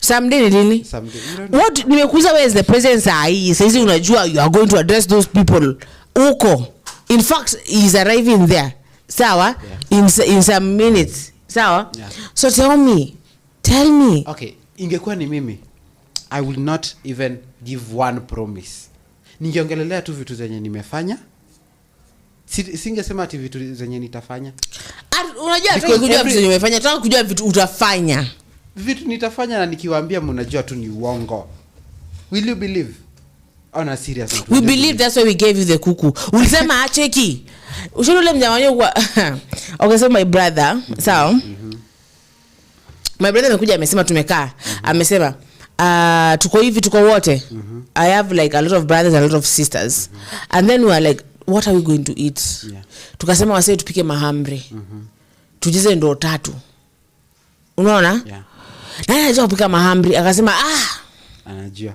Someday nini? Someday. What nimekuuliza, where is the president sahi? Sasa unajua you are going to address those people huko. In fact, he is arriving there. Sawa? Yeah. In some minutes. Sawa? Yeah. So tell me. Okay, ingekuwa ni mimi, I will not even give one promise. Ningeongelelea tu vitu zenye nimefanya Singesema ati vitu zenye nitafanya. Unajua kujua vitu zenye umefanya, tunataka kujua vitu utafanya. Vitu nitafanya na nikiwaambia mnajua tu ni uongo. Will you believe? On a serious note. We believe, that's why we gave you the kuku. Ulisema acheki. Ushirule mjamanyo kwa okay, so my brother, so my brother amekuja amesema tumekaa. Amesema tuko hivi tuko wote. I have like a lot of brothers and a lot of sisters. And then we are like, what are we going to eat? Yeah. Tukasema wasee tupike mahamri. Tujize ndoo 3. Unaona? Yeah. Nani anajua kupika mahamri? Akasema anajua.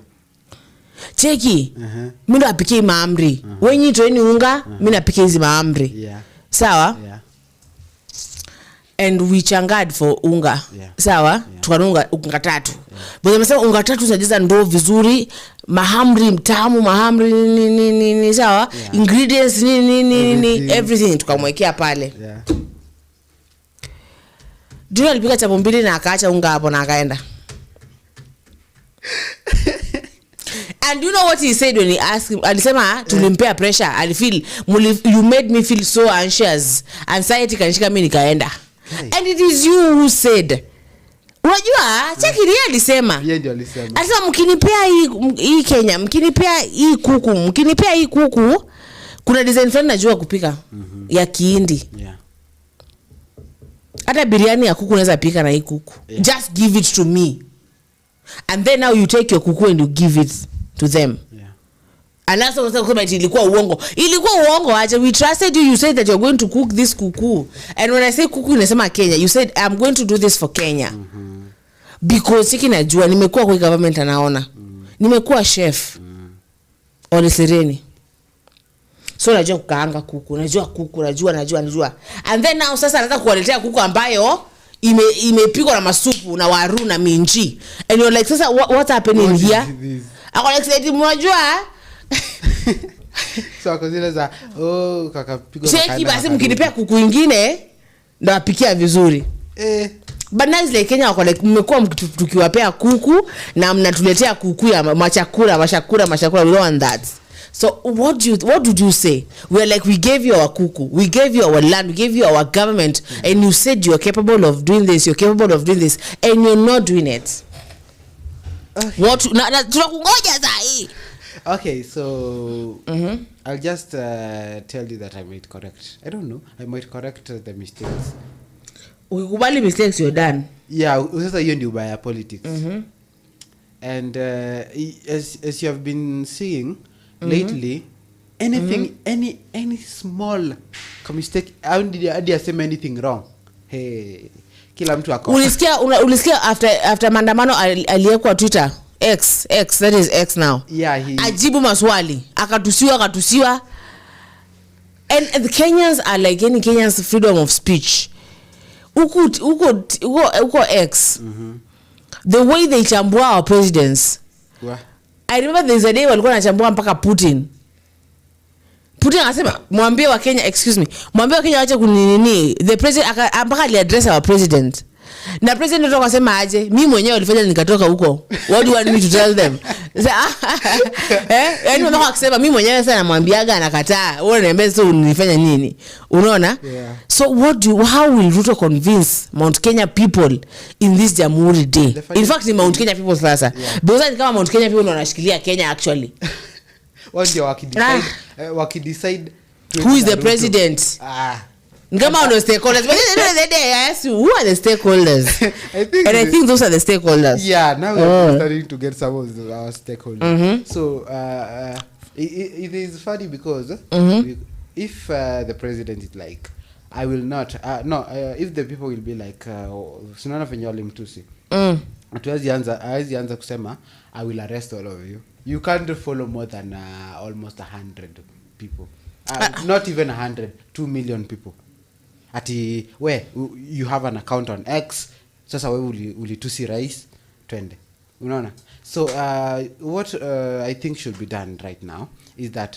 Cheki. Mimi ndo apike mahamri. Wewe nyinyi toeni unga, mimi napika hizi mahamri. Yeah. Sawa? Yeah. And we changad for unga. Yeah. Sawa? Yeah. Tukanunga unga 3. Bwana amesema unga 3 tunajaza ndoo vizuri, mahamri mtamu, mahamri nini sawa? Yeah. Ingredients nini everything tukamwekea pale. Yeah. Ndio alipika chapo 2 na akaacha unga hapo na akaenda. And you know what he said when he asked him? Alisema tulimpea pressure. Alifeel you made me feel so anxious. Anxiety kanishika mimi nikaenda. Hey. And it is you who said. Unajua cheki yeye alisema. Yeye ndio alisema. Alisema mkinipea hii Kenya, mkinipea hii kuku, kuna design fulani najua kupika ya Kihindi. Yeah. Hata biriani ya kuku unaweza pika na hii kuku. Yeah. Just give it to me. And then now you take your kuku and you give it to them. Yeah. And that's what kusema ilikuwa uongo. Ilikuwa uongo aje. We trusted you. You said that you're going to cook this kuku. And when I say kuku inasema Kenya, you said I'm going to do this for Kenya. Because siki najua nimekuwa kwa government anaona. Nimekuwa chef. Ole Sereni. So najua kukaanga kuku, najua kuku, najua. And then now sasa anataka kuwaletea kuku ambayo imepikwa na masupu na waru na minji. And you're like, sasa what's happening here? Ako like, mnajua so akazile za kakapigwa cheki basi mkinipea kuku ingine ndo apikia vizuri. But now is like Kenya wako like mmekuwa tukiwapea kuku na mnatuletea kuku ya machakura, we don't want that. So what did you say? We are like, we gave you our kuku, we gave you our land, we gave you our government, and you said you are capable of doing this, and you're not doing it. Okay. What tunakungoja sahi. Okay, so I'll just tell you that I might correct. I don't know. I might correct the mistakes. Ukikubali mistakes you're done. Yeah, sasa hiyo ndio ubaya politics. And as you have been seeing lately, anything any small mistake, I didn't say anything wrong. Hey, kila mtu ako. Ulisikia after maandamano aliyekuwa Twitter X that is X now. Yeah, ajibu maswali akatusiwa. And the Kenyans are like any Kenyans freedom of speech. Uko X. The way they chambua our presidents. What? I remember there's a day walikuwa wanachambua mpaka Putin anasema mwambie wa Kenya waache kuninini the president mpaka aliaddress our president na president ndio akasema aje mimi mwenyewe nilifanya nikatoka huko. What do you want me to tell them? Yaani mama akisema mimi mwenyewe sasa namwambiaga anakataa. Wewe unaniambia sasa unifanya nini? Unaona? Yeah. So how will Ruto convince Mount Kenya people in this Jamhuri Day? In fact ni Mount Kenya people sasa. Yeah. Because kama Mount Kenya people wanashikilia Kenya actually. What do wakidecide who is the president? Ngama on the stakeholders. But at the end of the day, I ask you, who are the stakeholders? I think those are the stakeholders. Yeah, now we're starting to get some of our stakeholders. So it is funny because if the president is like, I will not, if the people will be like, sinana venye mtusi. Hatuwezi anza kusema, I will arrest all of you. You can't follow more than almost 100 people. Not even 100, 2 million people. Ati you have an account on X, sasa wewe ulitusi rais twende. Unaona? So what I think should be done right now is that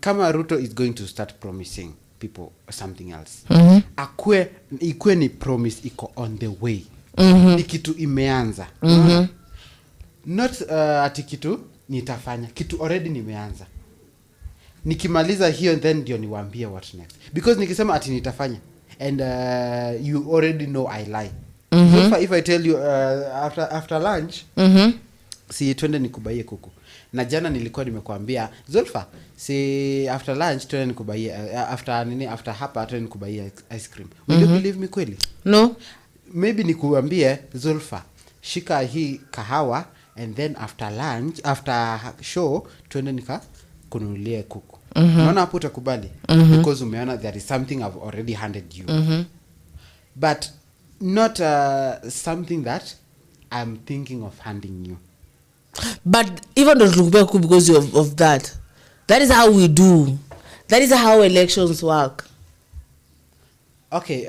kama Ruto is going to start promising people something else. Ikue ni promise iko on the way. Ni kitu imeanza. Not ati kitu nitafanya, kitu already nimeanza. nikimaliza hiyo then ndio niwaambie what next, because nikisema ati nitafanya and you already know I lie. If I tell you after lunch si twende nikubaie kuku, na jana nilikuwa nimekuambia Zulfa si after lunch twende nikubaie after hapa twende nikubaie ice cream, will you believe me kweli? No. Maybe nikuambie Zulfa shika hii kahawa and then after lunch after show twende kununulie kuku. Unaona hapo utakubali because umeona there is something I've already handed you. But not something that I'm thinking of handing you. But even don't look back because of that. That is how we do. That is how elections work. Okay,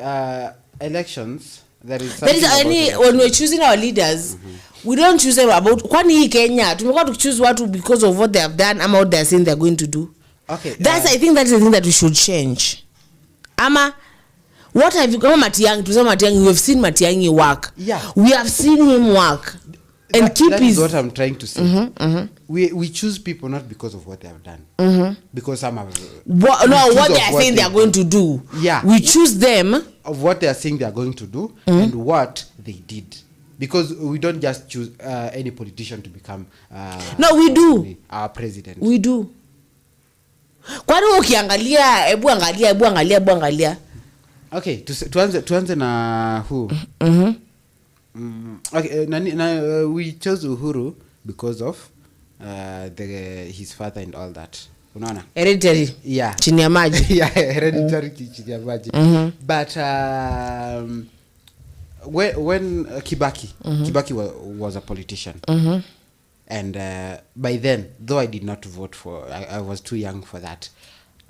elections, there is when we're choosing our leaders, we don't choose them about kwani hii Kenya tumekuwa tukichoose watu because of what they have done ama what they are saying they're going to do. Okay, I think that's the thing that we should change. Ama what have you come Matiang'i, to say Matiang'i, we have seen Matiang'i work. Yeah, we have seen him work and that is what I'm trying to say. We choose people not because of what they have done, because some have what they are saying they are going to do. Yeah, we choose them of what they are saying they are going to do and what they did, because we don't just choose any politician to become no, we do our president. We do. Kwani ukiangalia hebu angalia. Okay, tuanze na who? Okay, we chose Uhuru because of his father and all that. Unaona? Hereditary. Yeah. Chini ya maji. Yeah, hereditary chini ya maji. But when Kibaki was a politician. And by then, though I did not vote for, I was too young for that.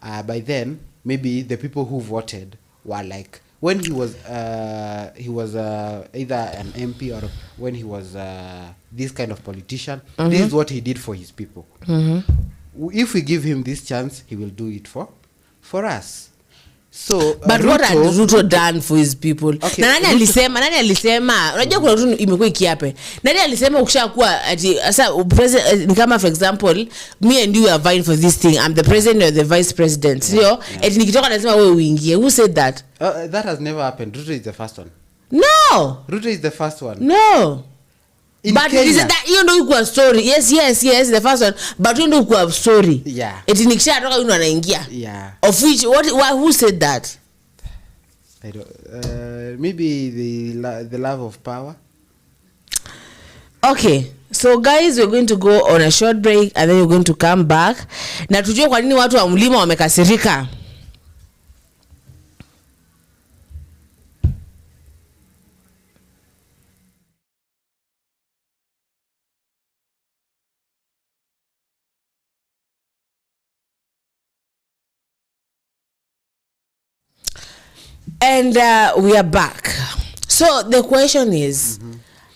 By then, maybe the people who voted were like, when he was either an MP or when he was this kind of politician, this is what he did for his people. If we give him this chance, he will do it for us. So but what had Ruto done for his people? Okay, nani alisema unajua kuna Ruto imekuwa ikiape. Nani alisema ukishakuwa ati sasa president ni kama for example me and you are vying for this thing, I'm the president or the vice president. Sio eti nikitoka lazima wewe uingie. Who said that? That has never happened. Ruto is the first one. No, Ruto is the first one. No. In but Kenya. Is it that you know kwa story? Yes, the first one. But you know kwa story. Yeah. Eti nikishatoka yule anaingia. Yeah. Of which who said that? I don't, maybe the love of power. Okay, so guys, we're going to go on a short break and then we're going to come back. Na tujue kwa nini watu wa mlima wamekasirika. And we are back. So the question is,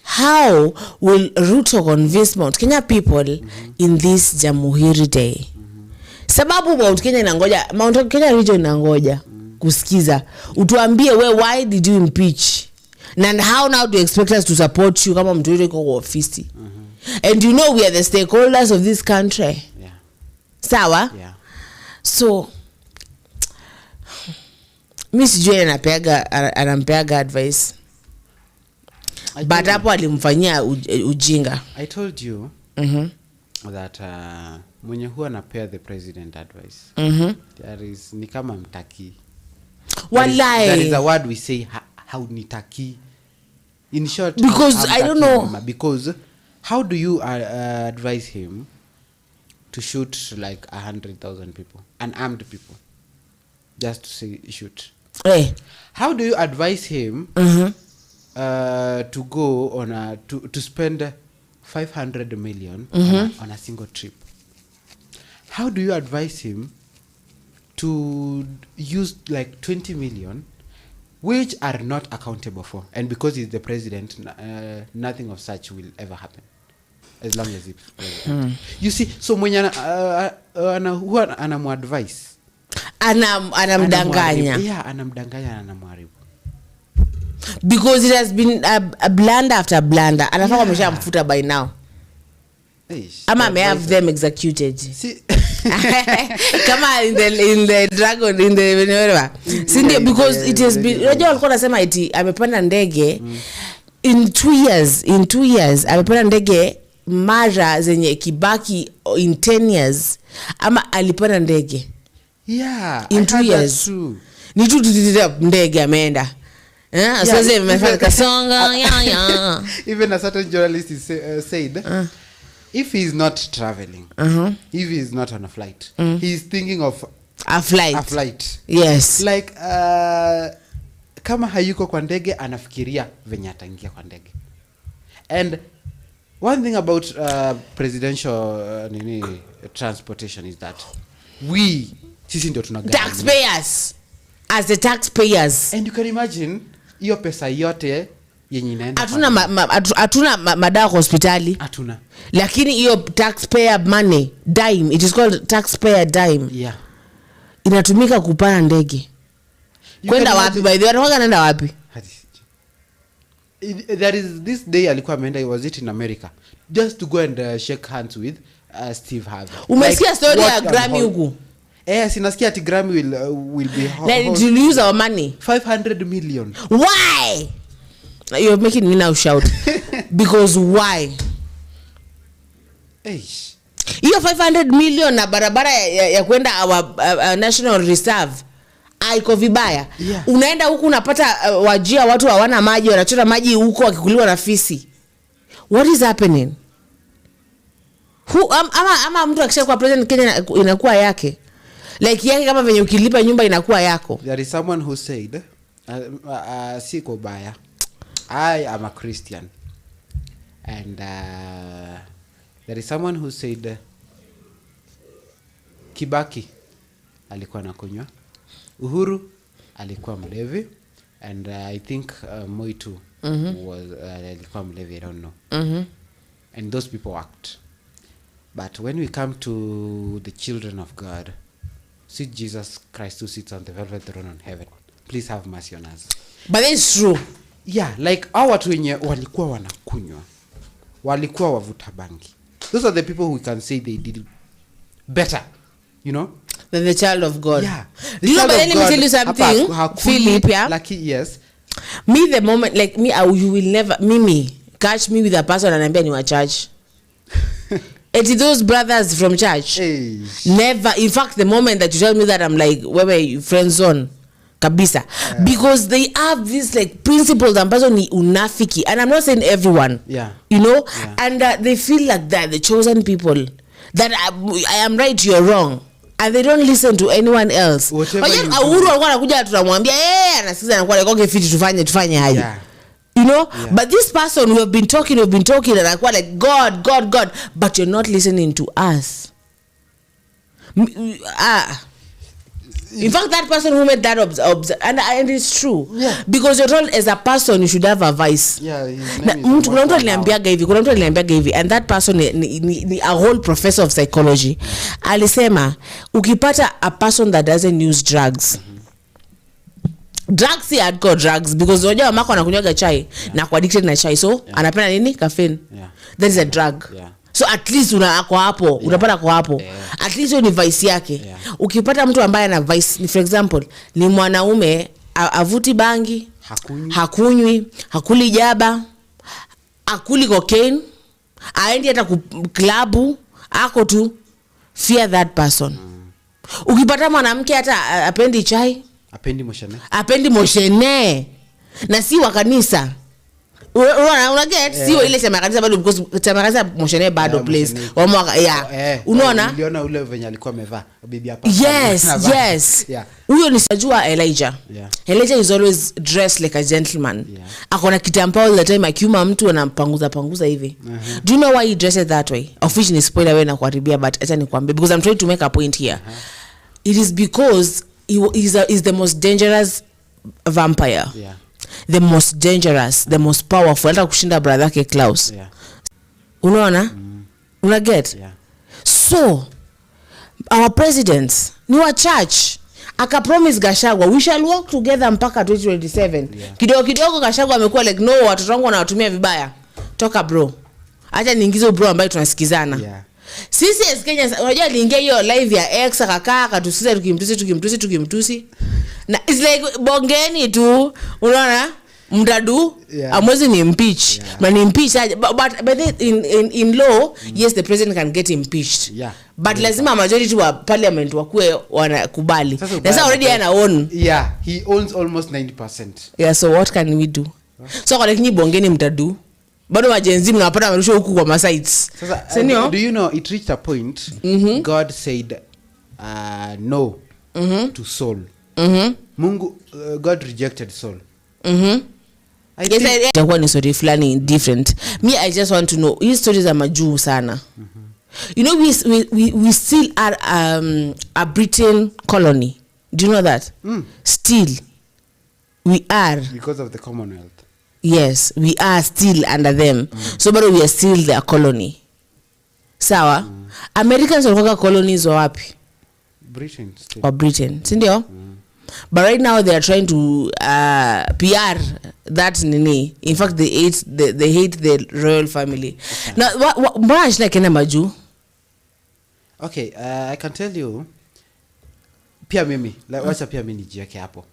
how will Ruto convince Mount Kenya people in this Jamhuri Day? Sababu Mount Kenya inangoja, Mount Kenya region inangoja kusikiza. Utuambie why did you impeach? And how now do you expect us to support you kama mtu yote kwa ofisi? And you know we are the stakeholders of this country. Yeah. Sawa? Yeah. So Miss Joy anampeaga advice. But hapo alimfanyia ujinga. I told you that mwenye huwa anapea the president advice. There is ni kama mtaki. Wallahi. That is a word we say how nitaki. In short, because I don't know. Because how do you advise him to shoot like 100,000 people, unarmed people, just to say shoot? Hey. How do you advise him to go on to spend 500 million on a single trip? How do you advise him to use like 20 million which are not accountable for? And because he's the president, nothing of such will ever happen as long as he's president. You see, so mwenye huwa anamuadvise, anamdanganya. Yeah, anamdanganya na anamharibu. Because it has been a blunder after blunder. Anafaa ameshamfuta by now. Ama may have them executed. Kama in the dragon in the whatever. Sindio, because it has been unajua walikuwa nasema eti amepanda ndege in 2 years amepanda ndege mara zenye Kibaki in 10 years ama alipanda ndege. Yeah, in 2 years. Ni tu ndege ameenda. So they mefanya kasonga ya. Even a certain journalist said if he is not traveling, if he is not on a flight, he is thinking of a flight. Yes. Like kama hayuko kwa ndege anafikiria venye ataingia kwa ndege. And one thing about presidential transportation is that sisi ndio tunagawa taxpayers, as the taxpayers. And you can imagine hiyo pesa yote yenye inaenda hatuna madawa hospitali, hatuna, lakini hiyo taxpayer money dime, it is called taxpayer dime, yeah, inatumika kupanda ndege kwenda wapi? By the way, wanaenda wapi? There is this day alikuwa ameenda, was it in America, just to go and shake hands with Steve Harvey. Umesikia like, story ya Grammy huku? Sinasikia ati Grammy will be like to use our money 500 million. Why? You're making me now shout. Because why? Hiyo 500 million na barabara ya kwenda our national reserve aiko vibaya. Yeah. Unaenda huku unapata wajia watu hawana maji, wanachota maji huko wakikuliwa na fisi. What is happening? Ama mtu akishakuwa president Kenya inakuwa yake. Like yake kama venye ukilipa nyumba inakuwa yako. There is someone who said siko baya, I am a Christian, and there is someone who said Kibaki alikuwa anakunywa, Uhuru alikuwa mlevi, and I think Moi too was alikuwa mlevi, I don't know. And those people worked. But when we come to the children of God, see Jesus Christ who sits on the velvet throne on heaven, please have mercy on us. But it's true. Yeah, like hao watu wenye walikuwa wanakunywa, walikuwa wavuta bangi, those are the people who can say they did better, you know, than the child of God. Yeah. You know, but let me tell you something, Philip, yeah? Lucky, yes. Me, the moment, like me, you will never, Mimi, catch me with a person and I'm being in church. It's those brothers from church. Hey. Never. In fact, the moment that you tell me that, I'm like, where were you, friend zone? Kabisa. Because they have this like principles and person ni unafiki. And I'm not saying everyone. Yeah. You know? Yeah. And they feel like that, the chosen people. That I am right, you're wrong. And they don't listen to anyone else. Whatever you do. Uhuru alikuwa anakuja tunamwambia anasikiza anakuwa like okay fiti tufanye hayo. Yeah. You know, but this person we have been talking and I like God, but you're not listening to us. In fact, that person who made that and it's true. Yeah. Because you're told as a person you should have a vice. Yeah, kuna mtu aliniambiaga hivi, and that person ni a whole professor of psychology. Alisema ukipata a person that doesn't use drugs, drugs are hardcore drugs, because unajua mako anakunywaga chai na kwa addicted na chai, so anapenda nini? Caffeine. That is a drug. So at least unako hapo, unapata kwa hapo. At least ni vice yake. Ukipata mtu ambaye ana vice, ni for example, ni mwanaume avuti bangi, hakunywi, hakuli jaba, akuli cocaine, aendi hata klabu, ako tu, fear that person. Ukipata mwanamke hata apendi chai, apendi moshene na si wa kanisa, una get sio ile chama kanisa bado, because chama kanisa moshene bado place wa mwaka unaona uliona ule venye alikuwa amevaa bibi hapa. Yes huyo ni sajua Elijah. Elijah is always dressed like a gentleman. Akona kitampa all the time, akiuma mtu anampanguza hivi. Do you know why he dresses that way? Of which ni spoiler wewe na kuharibia, but acha nikwambie, because I'm trying to make a point here. It is because he's the most dangerous vampire. The most dangerous, the most powerful, hata kushinda brother yake Klaus. Unaona? Una get? So our presidents ni wa church. Aka promise Gachagua we shall work together mpaka 2027. Kidogo Gachagua amekuwa like no, watoto wangu wanawatumia vibaya. Toka bro. acha niingize bro ambaye tunasikizana. Yeah. Sisi as Kenyans unajua aliingia hiyo live ya X akakaa tusiza tukimtusi. Na it's like bongeni tu unaona mdadu amwezi ni impeach. Na ni impeach but in law yes the president can get impeached. Yeah. But lazima majority wa parliament wakue wanakubali. That's already ana own. Yeah, he owns almost 90%. Yeah, so what can we do? So kwa lakini bongeni mtadu. Bado majenzi mnapata marusho huku kwa ma sites. Sasa do you know it reached a point God said no to soul. Mungu God rejected soul. I guess itakuwa ni story flani different. Me I just want to know his stories are majuu sana. You know we still are a Britain colony. Do you know that? Still we are because of the Commonwealth. Yes, we are still under them. So but we are still their colony. Sawa? Americans walikuwa colonies wa wapi? Britain still. Or Britain. Sindio? But right now they are trying to PR that nini. In fact they hate the royal family. Okay. Now mbona shina K.N.A maju? Okay, I can tell you pia mimi, wacha pia mimi nijiweke hapo.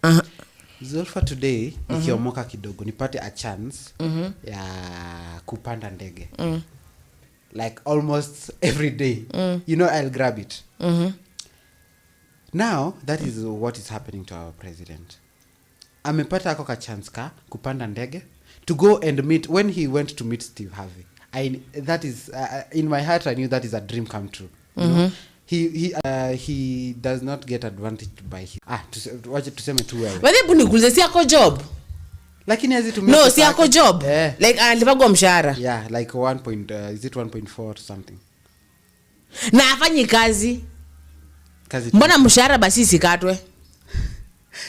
Zulfa today nikiomoka kidogo nipate a chance ya kupanda ndege. Like almost every day. You know I'll grab it. Now that is what is happening to our president. Amepata ako ka chance ka kupanda ndege to go and meet when he went to meet Steve Harvey. That is in my heart I knew that is a dream come true. You know? He does not get advantage by his wacha tuseme tu wewe. Wewe buni kuuliza si yako job. Lakini hizi tumia no si yako job. Like alipagwa mshahara. Yeah, like 1 is it 1.4 something. Na afanyi kazi. Mbona mshahara basi sikatwe?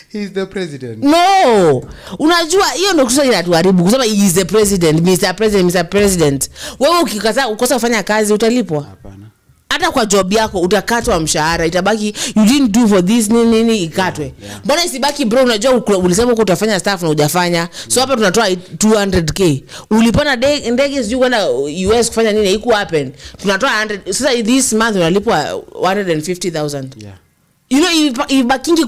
He is the president. No. Unajua hiyo ndio kusema inatuharibu kusema he is the president, Mr. President. Wewe ukikosa kufanya kazi utalipwa? Hapana. Hata kwa job yako utakatwa mshahara, itabaki you didn't do for this nini ikatwe. Mbona isibaki bro, unajua ulisema uko utafanya staff na hujafanya. So hapa tunatoa 200k. Ulipona ndege sijui kwenda US kufanya nini iko happen. Tunatoa 100. Sasa this month unalipwa 150,000. Yeah. You know ibakingi